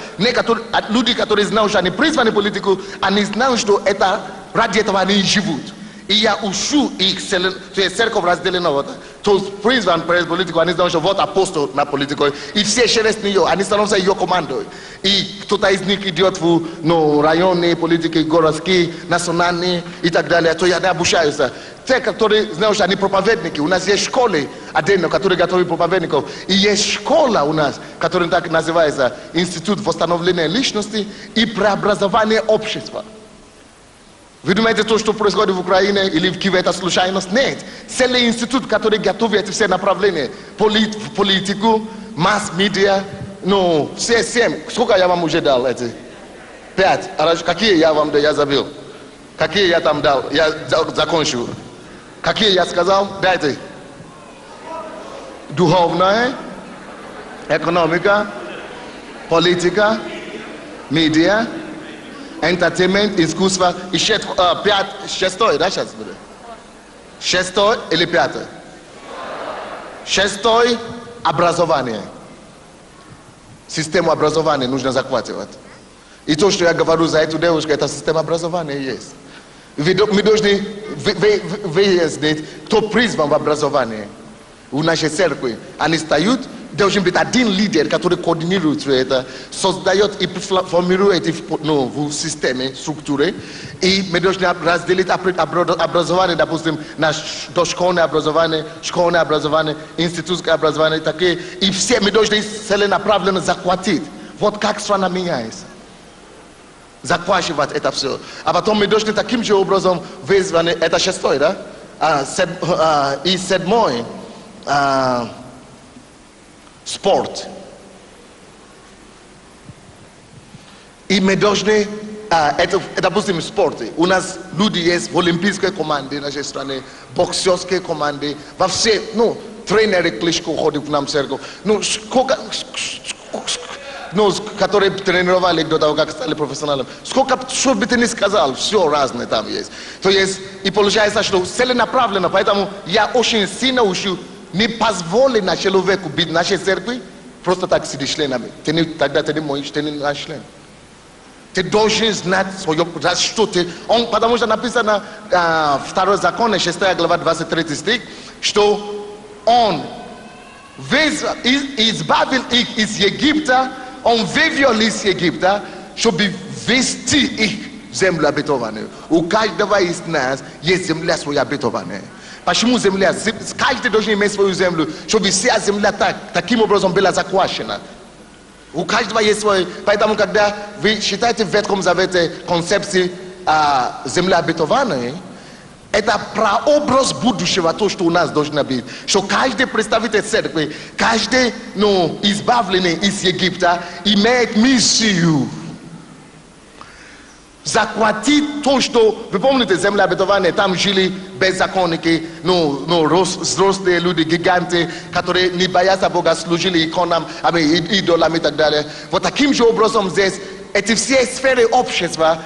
Люди, которые знают, что они призваны в политику, они знают, что это ради этого они живут. И я учу их, то есть церковь разделена вот. То призван в политику, они знают, что вот апостол на политику. И все через нее, они становятся ее командой. И кто-то из них идет в районные политики, городские, национальные и так далее. То я не обучаюсь. Те, которые знают, что они проповедники. У нас есть школы отдельно, которые готовят проповедников. И есть школа у нас, которая так называется Институт восстановления личности и преобразования общества. Вы думаете, то, что происходит в Украине или в Киеве, это случайность? Нет. Целый институт, который готовит все направления. Политику, масс-медиа, все 7. Сколько я вам уже дал? 5. Какие я вам дал? Я забил. Какие я там дал? Я закончу. Какие я сказал? Дайте. Духовная, экономика, политика, медиа, entertainment, искусство и 6, да, сейчас будет? 6 или 5? 6 образование. Систему образования нужно захватывать. И то, что я говорю за эту девушку, это система образования есть. Мы должны выяснить, кто призван в образовании. У нашей церкви они стоят. Должен быть один лидер, который координирует все это, создает и формирует в системе, структуре. И мы должны разделить образование, допустим, на дошкольное образование, институтское образование, такие. И все мы должны целенаправленно захватить. Вот как страна меняется. Захватывать это все. А потом мы должны таким же образом вызваны, это 6, да? И 7. Спорт. И мы должны, допустим, спорты. У нас люди есть в олимпийской команде нашей страны, боксерской команде, во все, тренеры Кличко ходят к нам в церковь. Которые тренировали до того, как стали профессионалами. Что бы ты ни сказал, все разное там есть. То есть, и получается, что целенаправленно, поэтому я очень сильно учу, не позволено человеку быть в нашей церкви, просто так сидеть членами. Тогда ты не можешь, ты не наш член. Ты должен знать свое, что ты... Потому что написано 2 закон, 6 глава, 23 стих, что он избавил их из Египта, он вывел из Египта, чтобы ввести их в землю обетованную. У каждого из нас есть земля своя обетованная. Почему земля? Каждый должен иметь свою землю, чтобы вся земля таким образом была захвачена. У каждого есть свой. Поэтому, когда вы считаете в Ветхом Завете концепции земля обетованной, это прообраз будущего, то, что у нас должно быть. Что каждый представитель церкви, каждый избавленный из Египта имеет миссию. Захватить то, что... Вы помните, земля обетованная, там жили беззаконники, взрослые люди, гиганты, которые не боятся Бога, служили иконам, идолам и так далее. Вот таким же образом здесь, эти все сферы общества,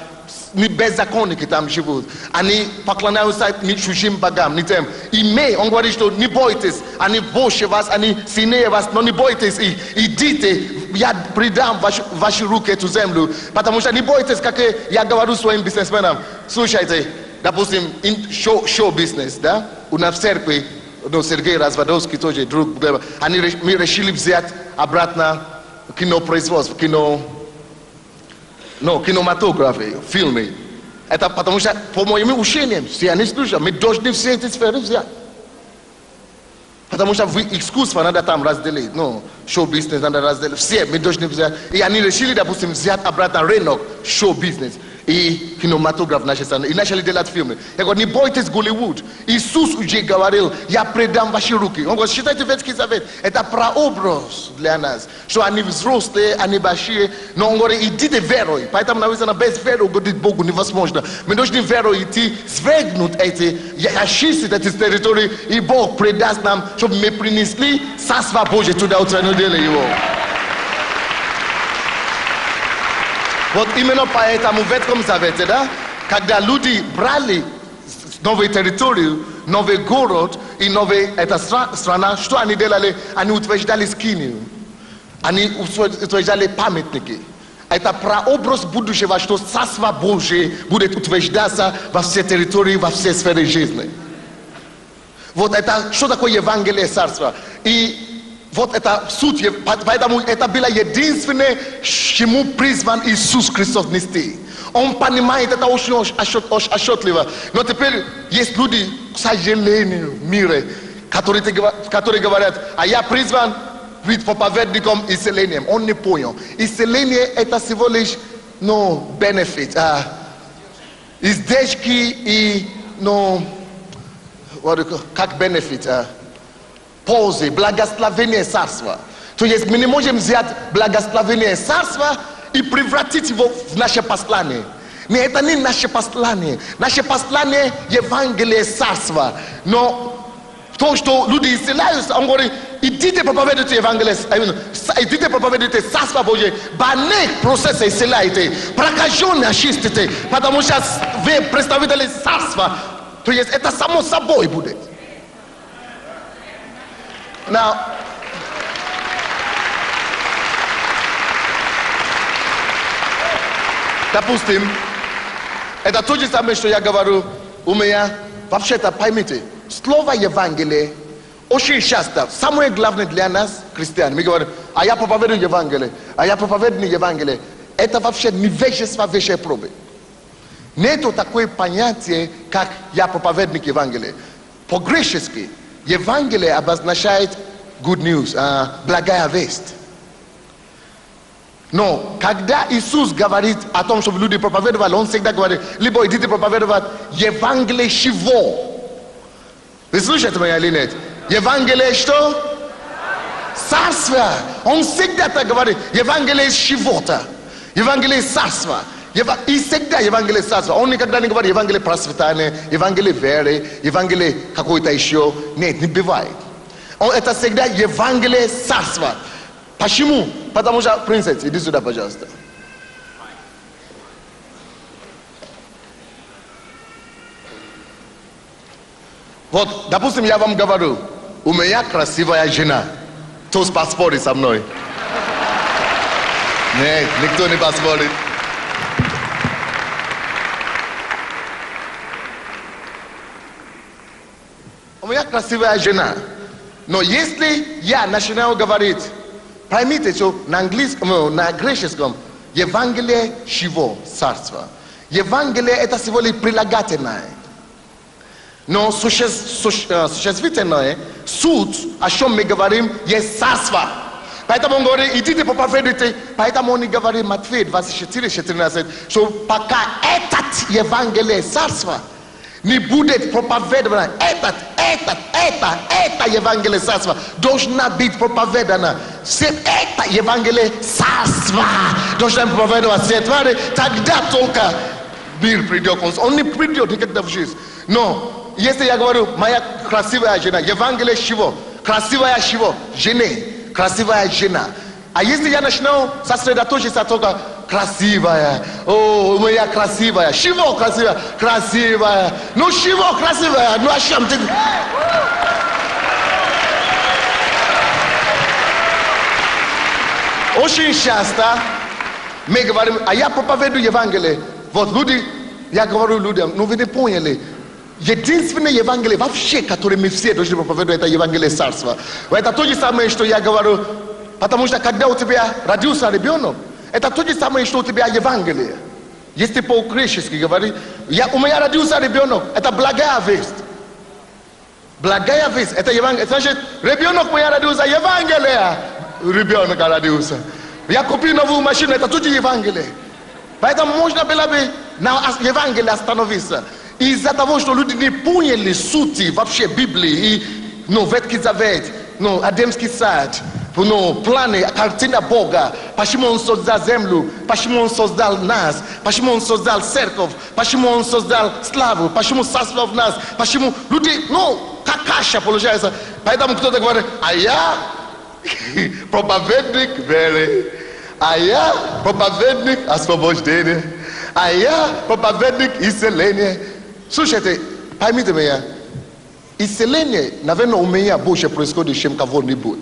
беззаконники там живут. Они поклоняются чужим богам, не тем. И он говорит, что не бойтесь, они больше вас, они сильнее вас, но не бойтесь их. Идите я придам ваши руки эту землю, потому что не бойтесь, как я говорю своим бизнесменам. Слушайте, допустим, шоу-бизнес, да? У нас в церкви, ну, Сергей Разводовский тоже друг, мы решили взять обратно кинопроизводство, кинематографию, фильмы. Это потому что, по моим учениям, все они слушают, мы должны все эти сферы взять. Потому что искусство надо там разделить, ну, шоу-бизнес надо разделить, все мы должны взять. И они решили, допустим, взять обратно рынок шоу-бизнес и кинематограф в нашей стране, и начали делать фильмы. Я говорю, не бойтесь Голливуд. Иисус уже говорил, я предам ваши руки. Он говорит, считайте Ветхий Завет, это прообраз для нас, что они взрослые, они большие, но он говорит, идите верой. Поэтому написано, без веры угодить Богу невозможно. Мы должны верой идти, свергнуть эти, очистить эти территории, и Бог предаст нам, чтобы мы принесли Царство Божие туда, утвердили его. Вот именно поэтому в Ветхом Завете, да, когда люди брали новую территорию, новый город и новая эта страна, что они делали? Они утверждали скинию, они утверждали памятники. Это прообраз будущего, что Царство Божие будет утверждаться во все территории, во все сферы жизни. Вот это, что такое Евангелие Царства? И вот это суть, поэтому это было единственное, чему призван Иисус Христос нести. Он понимает это очень отчетливо. Но теперь есть люди, к сожалению, в мире, которые говорят, а я призван быть проповедником исцелением. Он не понял. Исцеление это всего лишь, ну, benefit, издержки и, ну, как benefit, пользы, благословение Царства. То есть мы не можем взять благословение Царства и превратить его в наше послание. Нет, это не наше послание. Наше послание Евангелие Царства. Но то, что люди исцеляются, он говорит, идите проповедуйте Евангелие, идите проповедуйте Царство Божие, банных процесса исцеляйте, прокаженные очистите, потому что вы представители Царства. То есть это само собой будет. Now, допустим, это то же самое, что я говорю, у меня, вообще-то, поймите, слово Евангелие очень часто, самое главное для нас, христиан, мы говорим, а я проповедую Евангелие, а я проповедую Евангелие, это вообще невежество высшей пробы. Нету такое понятие, как я проповедник Евангелия. По-гречески, Евангелие обозначает good news, благая весть. Но когда Иисус говорит о том, чтобы люди проповедовали, Он всегда говорит, либо идите проповедовать Евангелие чего? Вы слышите меня или нет? Евангелие что? Царство. Он всегда так говорит, Евангелие чего-то, Евангелие царства. И всегда Евангелие Царства. Он никогда не говорит Евангелие процветания, Евангелие веры, Евангелие какой-то еще. Нет, не бывает. Это всегда Евангелие Царства. Почему? Потому что, принцесса, иди сюда, пожалуйста. Вот, допустим, я вам говорю, у меня красивая жена. Кто поспорит со мной? Нет, никто не поспорит. У меня красивая жена. Но если я начинаю говорить, поймите, что на английском, на греческом, Евангелие чего? Царства. Евангелие это всего лишь прилагательное. Но существительное, суть, о чем мы говорим, есть царство. Поэтому он говорит, идите проповедуйте. Поэтому он и говорит, Матфея 24:14, что пока этот Евангелие царства не будет проповедовано, это Евангелие Царства должна быть проповедана. Это Евангелие Царства должна проповедовать все твари, тогда только мир придет. Он не придет никогда в жизнь. Но если я говорю, моя красивая жена, Евангелие чего? Красивая чего? Жены. Красивая жена. А если я начну сосредоточиться только красивая, о, моя красивая, чего красивая? Красивая. Ну чего красивая? Ну о чем ты? очень часто мы говорим, а я проповедую Евангелие. Вот люди, я говорю людям, ну вы не поняли. Единственное Евангелие вообще, которое мы все должны проповедовать, это Евангелие Царства. Это то же самое, что я говорю, потому что когда у тебя родился ребенок, это то же самое, что у тебя Евангелие. Если по-гречески говорить, у меня родился ребенок, это благая весть. Благая весть, это Евангелие. Значит, ребенок мой родился, Евангелие. Ребенок родился. Я купил новую машину, это тоже Евангелие. Поэтому можно было бы на Евангелие остановиться. Из-за того, что люди не поняли сути вообще Библии, и, Ветхий Завет, Адемский сад, планы, картина Бога, почему Он создал землю, почему Он создал нас, почему Он создал церковь, почему Он создал славу, почему царство в нас, почему люди, как каша получается. Поэтому кто-то говорит, а я проповедник веры, а я проповедник освобождения, а я проповедник исцеления. Слушайте, поймите меня, исцеление, наверное, у меня больше происходит, чем кого-нибудь.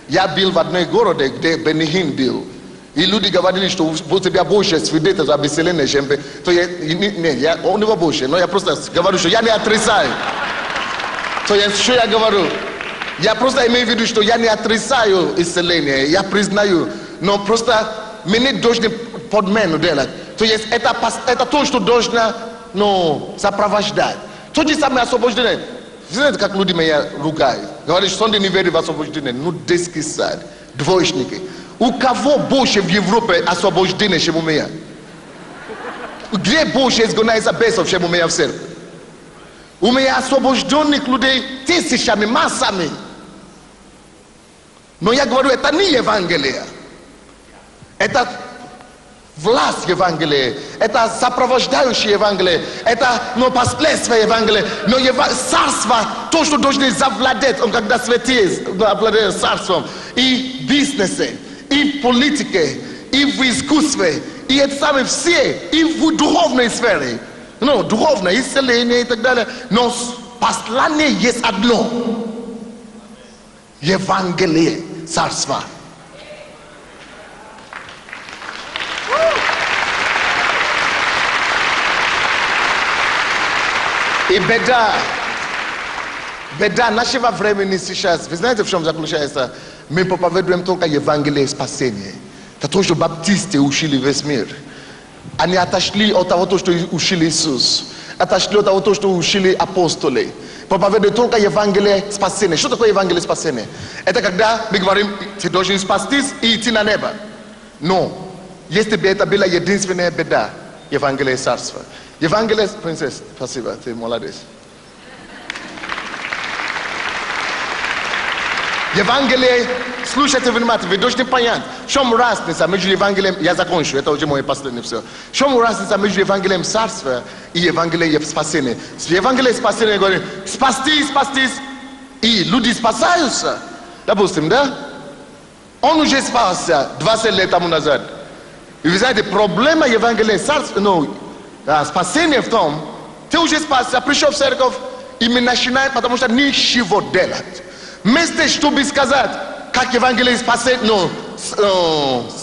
Я был в одной городе, где Бенихин был. И люди говорили, что у тебя больше свидетельств об исцелении, чем... То я, у него больше, но я просто говорю, что я не отрицаю. То есть, что я говорю? Я просто имею в виду, что я не отрицаю исцеление, я признаю. Но просто мы не должны подмену делать. То есть, это то, что должно... сопровождать. То же самое освобождение. Знаете, как люди меня ругают? Говорят, что они не верят в освобождение. Детский сад, двоечники. У кого больше в Европе освобождение, чем у меня? Где больше изгоняется бесов, чем у меня в церкви? У меня освобожденных людей тысячами, массами. Но я говорю, это не Евангелие. Это власть Евангелия, это сопровождающее Евангелие, это последствия Евангелия, но царство, то, что должны завладеть, он когда святые обладает царством, и в бизнесе, и в политике, и в искусстве, и это самое все, и в духовной сфере, духовное исцеление и так далее, но послание есть одно, Евангелие царства. И беда нашего времени сейчас, вы знаете, в чем заключается? Мы проповедуем только Евангелие спасения. Это то, что баптисты учили весь мир. Они отошли от того, что учили Иисус. Отошли от того, что учили апостолы. Проповедуют только Евангелие спасения. Что такое Евангелие спасения? Это когда мы говорим, ты должен спастись и идти на небо. Но, если бы это была единственная беда, Евангелие царства. Евангелие, принцесса, спасибо, ты молодец. Евангелие, слушайте внимательно, вы должны понять, в чем разница между Евангелием, я закончу, это уже мое последнее все. В чем разница между Евангелием царства и Евангелием спасения? Евангелие спасения говорит, спастись, и люди спасаются. Допустим, да? Он уже спасся 20 лет тому назад. И вы знаете, проблема Евангелия царства, спасение в том, ты уже спасся, пришел в церковь, и мы начинаем, потому что ничего делать. Вместо, чтобы сказать, как Евангелие спасения,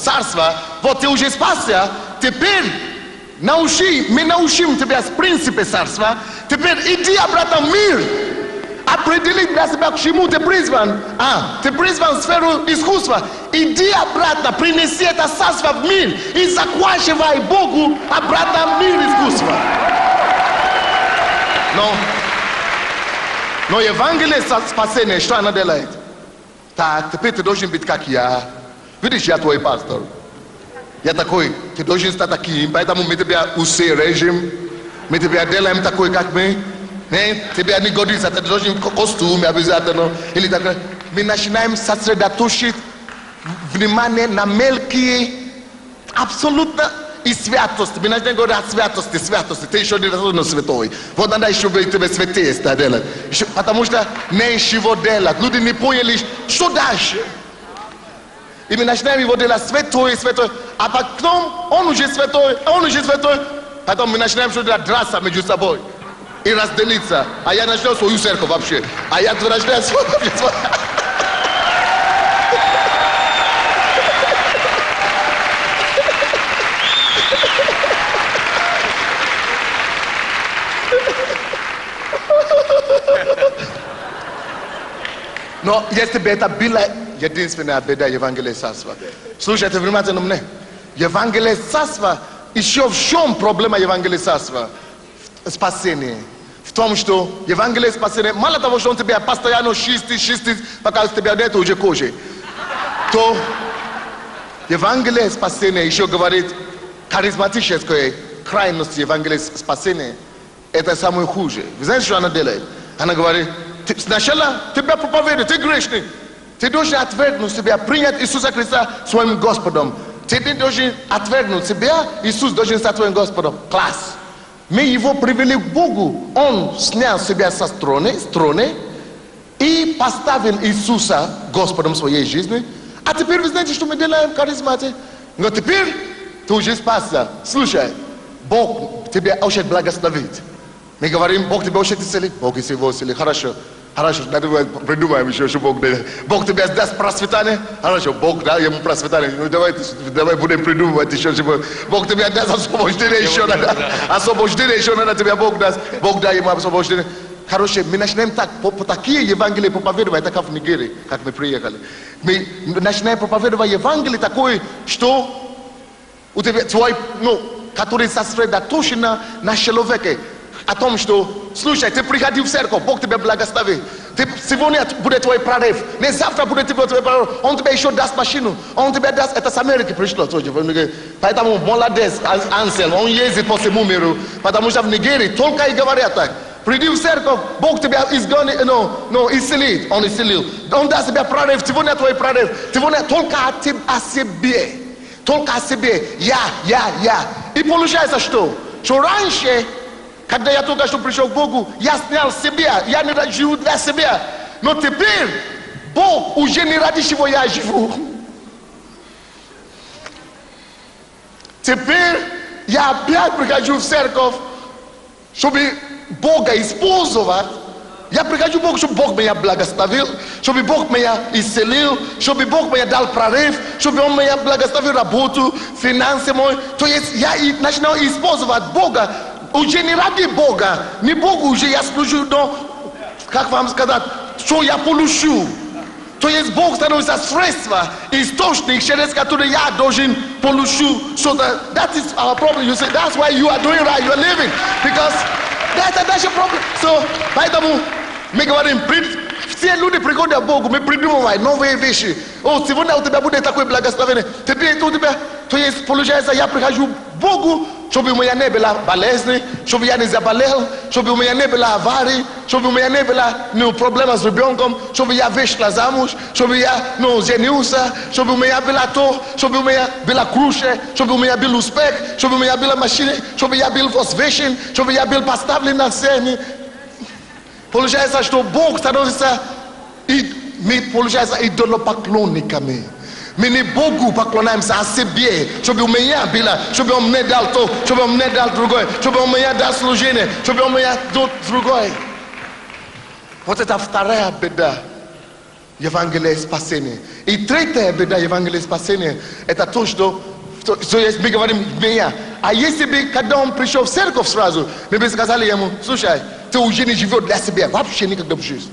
царства, вот ты уже спасся, теперь мы научим тебя с принципа царства, теперь иди обратно в мир, определить для себя, к чему ты призван. Ты призван в сферу искусства. Иди обратно, принеси это царство в мир и заквашивай Богу обратно в мир искусства. Но Евангелие спасения, что она делает? Так, теперь ты должен быть как я. Видишь, я твой пастор. Я такой, ты должен стать таким, поэтому мы тебя усы режим, мы тебя делаем такой, как мы. Тебе не годится, ты должен костюм обязательно. Или так. Мы начинаем сосредоточить внимание на мелкие, абсолютно и святости. Мы начинаем говорить о святости. Ты еще не святой. Вот надо еще быть тебе святее делать. Потому что ничего делать. Люди не поняли, что дальше. И мы начинаем его делать святой. А потом он уже святой. Потом мы начинаем что-то драться между собой. И разделиться. А я начал свою церковь вообще. А я начал свою. Но если бы это было единственная беда Евангелия Царства. Слушайте внимательно мне. Евангелие Царства, еще в чем проблема Евангелия Царства? Спасение. В том, что Евангелие спасения, мало того, что он тебя постоянно чистит, пока тебя нет уже кожи, то Евангелие спасения еще говорит харизматическая крайность Евангелия спасения. Это самое худшее. Вы знаете, что она делает? Она говорит, сначала тебя проповедует, ты грешный. Ты должен отвергнуть себя, принять Иисуса Христа своим Господом. Ты не должен отвергнуть себя, Иисус должен стать твоим Господом. Класс. Мы его привели к Богу. Он снял себя со троны и поставил Иисуса Господом своей жизни. А теперь вы знаете, что мы делаем в харизмате? Но теперь ты уже спасся. Слушай, Бог тебя очень благословит. Мы говорим, Бог тебя очень исцелит. Бог его исцелит. Хорошо. Хорошо, придумаем еще, что Бог дает. Бог тебе даст процветание. Хорошо, Бог дал ему процветание. Ну давай будем придумывать еще, что Бог тебе даст освобождение еще надо. Освобождение еще надо тебе Бог даст. Бог даст ему освобождение. Хорошо, мы начинаем так, такие Евангелия проповедовать, так как в Нигерии, как мы приехали. Мы начинаем проповедовать Евангелие такое, что у тебя твой, который сосредоточен на человеке. О том, что, слушай, ты приходи в церковь, Бог тебя благословит. Сегодня будет твой прорыв, не завтра будет твой прорыв. Он тебе еще даст машину, он тебе даст, это с Америки пришло. Поэтому молодец, Ансель, он ездит по всему миру, потому что в Нигерии только и говорят так. Приди в церковь, Бог тебя изгонит, исцелит, он исцелил. Он даст тебе прорыв, сегодня твой прорыв, сегодня только о себе. Только о себе, я. И получается что? Что раньше, когда я только что пришел к Богу, я снял себя, я не живу для себя. Но теперь Бог уже не ради чего я живу. Теперь я опять прихожу в церковь, чтобы Бога использовать. Я прихожу к Богу, чтобы Бог меня благословил, чтобы Бог меня исцелил, чтобы Бог мне дал прорыв, чтобы Он меня благословил работу, финансы мои. То есть я начинаю использовать Бога уже не ради Бога, не Богу уже я служу, но, как вам сказать, что я получу. То есть Бог становится средство, источник, через который я должен получу. So that is our problem. You say, that's why you are doing right, you are living. Because that's your problem. So, поэтому мы говорим, все люди приходят к Богу, мы придумываем новые вещи. О, сегодня у тебя будет такое благословение. Теперь у тебя, то есть, получается, я прихожу к Богу, чтобы у меня не было болезни, чтобы я не заболел, чтобы у меня не было аварий, чтобы у меня не было проблем с ребенком, чтобы я вышла замуж, чтобы я женился, чтобы у меня было то, чтобы у меня была крыша, чтобы у меня был успех, чтобы у меня была машина, чтобы я был возвышен, чтобы я был поставлен на сцене. Получается, что Бог становится, мы, получается, идолопоклонниками. Мы не Богу поклоняемся, а себе, чтобы у меня было, чтобы Он мне дал то, чтобы Он мне дал другое, чтобы Он мне дал служение, чтобы Он мне дал другое. Вот это вторая беда Евангелия спасения. И третья беда Евангелия спасения, это то, что есть, мы говорим меня. А если бы, когда он пришел в церковь сразу, мы бы сказали ему, слушай, ты уже не живешь для себя, вообще никогда в жизни.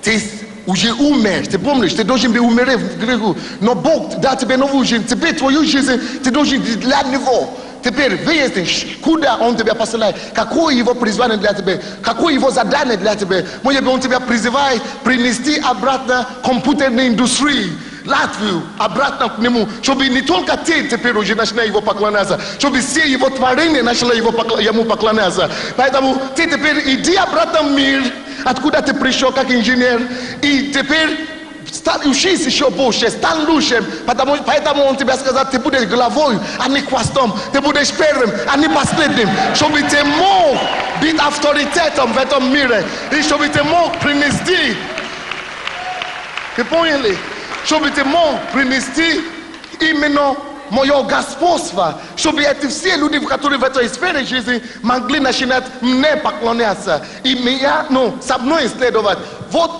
Ты уже умер, ты помнишь, ты должен быть умереть в греху. Но Бог дал тебе новую жизнь, теперь твою жизнь, ты должен для Него. Теперь выяснишь, куда Он тебя посылает, какое Его призвание для тебя, какое Его задание для тебя. Может быть, Он тебя призывает принести обратно компьютерной индустрии, Латвию, обратно к Нему, чтобы не только ты теперь уже начинай Его поклоняться, чтобы все Его творения начали Ему поклоняться. Поэтому ты теперь иди обратно в мир, откуда ты пришел как инженер, и теперь учись еще больше, стань лучше, поэтому Он тебе сказал, ты будешь главой, а не хвостом, ты будешь первым, а не последним, чтобы ты мог быть авторитетом в этом мире, и чтобы ты мог принести, вы поняли? Чтобы ты мог принести именно мое господство, чтобы эти все люди, которые в этой сфере жизни, могли начинать мне поклоняться и меня, со мной исследовать. Вот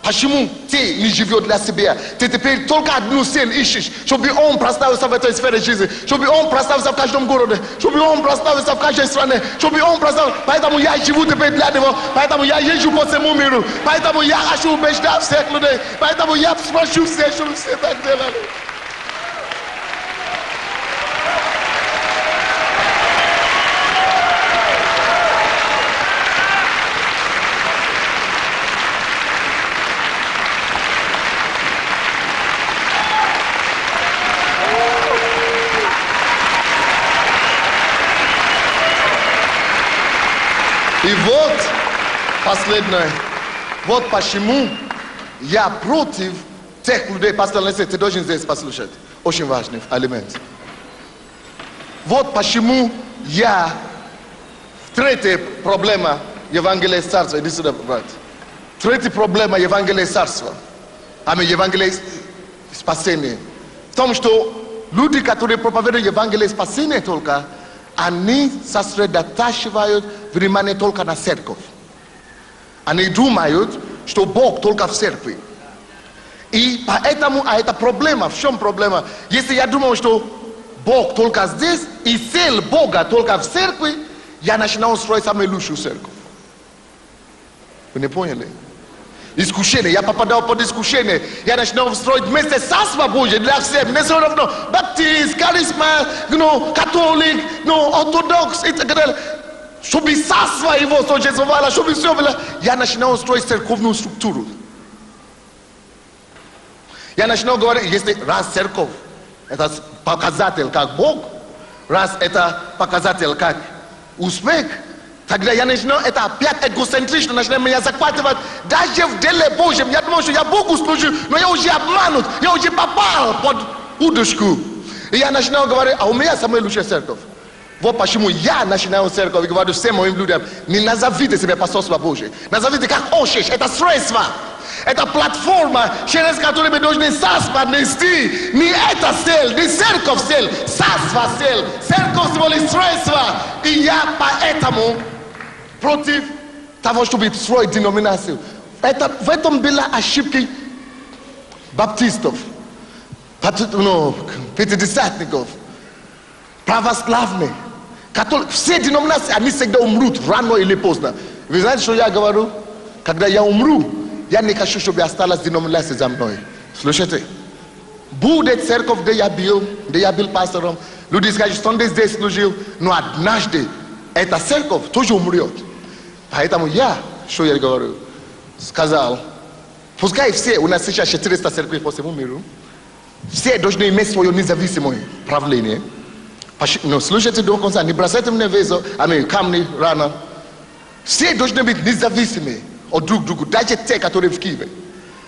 Почему ты не живешь для себя? Ты теперь только одну цель ищешь, чтобы он прославился в этой сфере жизни, чтобы он прославился в каждом городе, чтобы он прославился в каждой стране, чтобы он прославился. Поэтому я живу теперь для него, поэтому я езжу по всему миру, поэтому я хочу убеждать всех людей, поэтому я спрошу всех, чтобы все так делали. И вот последнее. Вот почему я против тех людей, пастор Лесли, ты должен здесь послушать. Очень важный элемент. Вот почему я... Третья проблема Евангелия Царства. Иди сюда, брат. Третья проблема Евангелия Царства. Евангелие спасения. В том, что люди, которые проповедуют Евангелие спасения только, они сосредотачивают внимание только на церковь. Они думают, что Бог только в церкви. И поэтому, это проблема. В чем проблема? Если я думаю, что Бог только здесь, и цель Бога только в церкви, я начинаю строить самую лучшую церковь. Вы не поняли? Искушение. Я попадал под искушение. Я начинал строить вместе Царство Божие для всех. Не все равно. Баптист, харизма, католик, ортодокс и так далее. Чтобы Царство его существовало, чтобы все было. Я начинал строить церковную структуру. Я начинал говорить, если раз церковь, это показатель как Бог, раз это показатель как успех, тогда я начинаю, это опять эгоцентрично, начинаю меня захватывать. Даже в деле Божьем, я думаю, что я Богу служу, но я уже обманут, я уже попал под удочку. И я начинаю говорить, а у меня самая лучшая церковь. Вот почему я начинаю церковь и говорю всем моим людям, не назовите себя посольство Божие, назовите как хочешь, это средство. Это платформа, через которую мы должны царство нести. Не это цель, не церковь цель, царство цель. Церковь символит средства. И я поэтому против того, чтобы строить деноминацию. В этом была ошибки баптистов, пятидесятников, православных, католиков. Все деноминации, они всегда умрут рано или поздно. Вы знаете, что я говорю? Когда я умру, я не хочу, чтобы осталась деноминация за мной. Слушайте, будет церковь, где я был пастором, люди скажут, что он здесь служил, но однажды эта церковь тоже умрет. Поэтому я, что я говорю, сказал, пускай все, у нас сейчас 400 церквей по всему миру, все должны иметь свое независимое правление. Но слушайте до конца, не бросайте мне весо, камни рано. Все должны быть независимы от друг друга, даже те, которые в Киеве.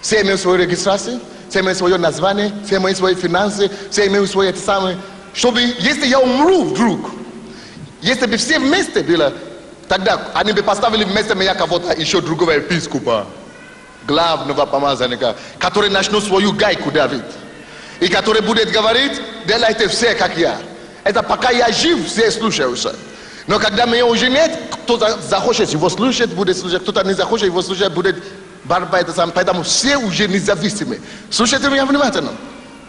Все имеют свою регистрацию, все имеют свое название, все имеют свои финансы, все имеют свои самые. Чтобы, если я умру вдруг, если бы все вместе было, тогда они бы поставили вместо меня кого-то еще другого епископа, главного помазанника, который начнет свою гайку давить. И который будет говорить, делайте все, как я. Это пока я жив, все слушаются. Но когда меня уже нет, кто-то захочет его слушать, будет слушать, кто-то не захочет его слушать, будет борьба. Поэтому все уже независимы. Слушайте меня внимательно.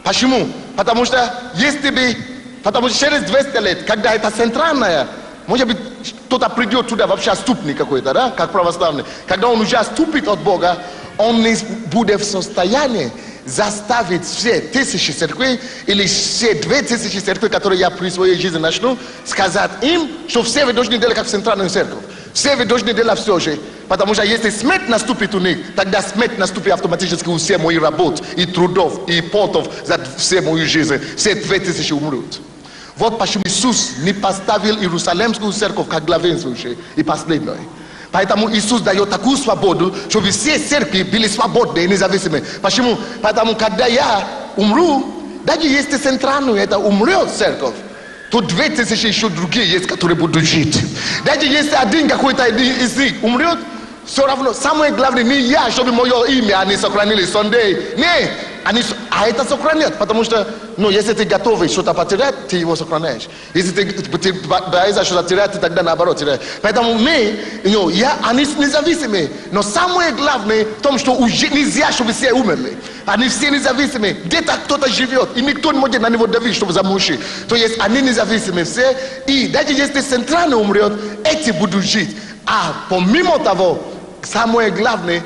Почему? Потому что через 200 лет, когда это центральная, может быть, кто-то придет туда, вообще отступник какой-то, да, как православный. Когда он уже отступит от Бога, он не будет в состоянии заставить все 1000 церквей или все 2000 церквей, которые я при своей жизни начну, сказать им, что все вы должны делать как центральную церковь. Все вы должны делать все же. Потому что если смерть наступит у них, тогда смерть наступит автоматически у всех моих работ, и трудов, и потов за все мою жизнь. Все 2000 умрут. Вот почему Иисус не поставил Иерусалимскую церковь как главенствующую и последней. Поэтому Иисус дает такую свободу, чтобы все церкви были свободны и независимы. Почему? Потому когда я умру, даже если центральную, это умрет церковь, то 2000 еще другие есть, которые будут жить. Даже если один какой-то из них умрет, все равно, самое главное, не я, чтобы мое имя они сохранили, Sunday. Не, а это сохранят, потому что No, если ты готовый что-то потерять, ты его сохраняешь. Если ты боишься что-то терять, тогда наоборот теряешь. Поэтому мы, они независимые. Но самое главное в том, что уже нельзя, чтобы все умерли. Они все независимые. Где-то кто-то живет, и никто не может на него давить, чтобы замучить. То есть они независимые все. И даже если центральный умрет, эти будут жить. А помимо того, самое главное,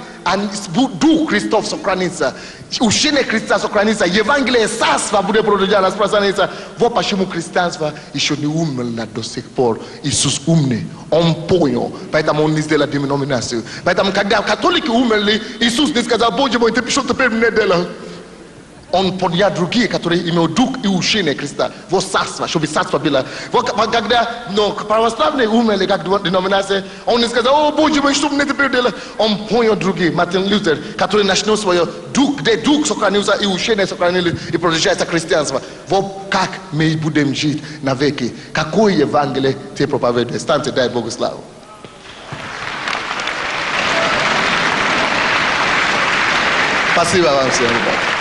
Дух Христов сохранится. Учение Христа сохранится. Евангелие Царства будет продолжать распространяться. Вот почему христианство еще не умерло до сих пор. Иисус умный. Он понял. Поэтому он не сделал деноминацию. Поэтому когда католики умерли, Иисус не сказал: Боже мой, ты что теперь мне делал? Он поднял другие, которые имеют дух и учение Христа. Вот царство, чтобы царство было. Вот когда православные умерли, как деноминация, он не сказал: о Боже мой, что мне теперь делать? Он понял другие, Мартин Лютер, который начал свое дух, где дух сохранился и учение сохранилось, и продолжается христианство. Вот как мы будем жить навеки. Какое Евангелие ты проповедуешь? Станьте, дай Богу славу. Спасибо вам всем.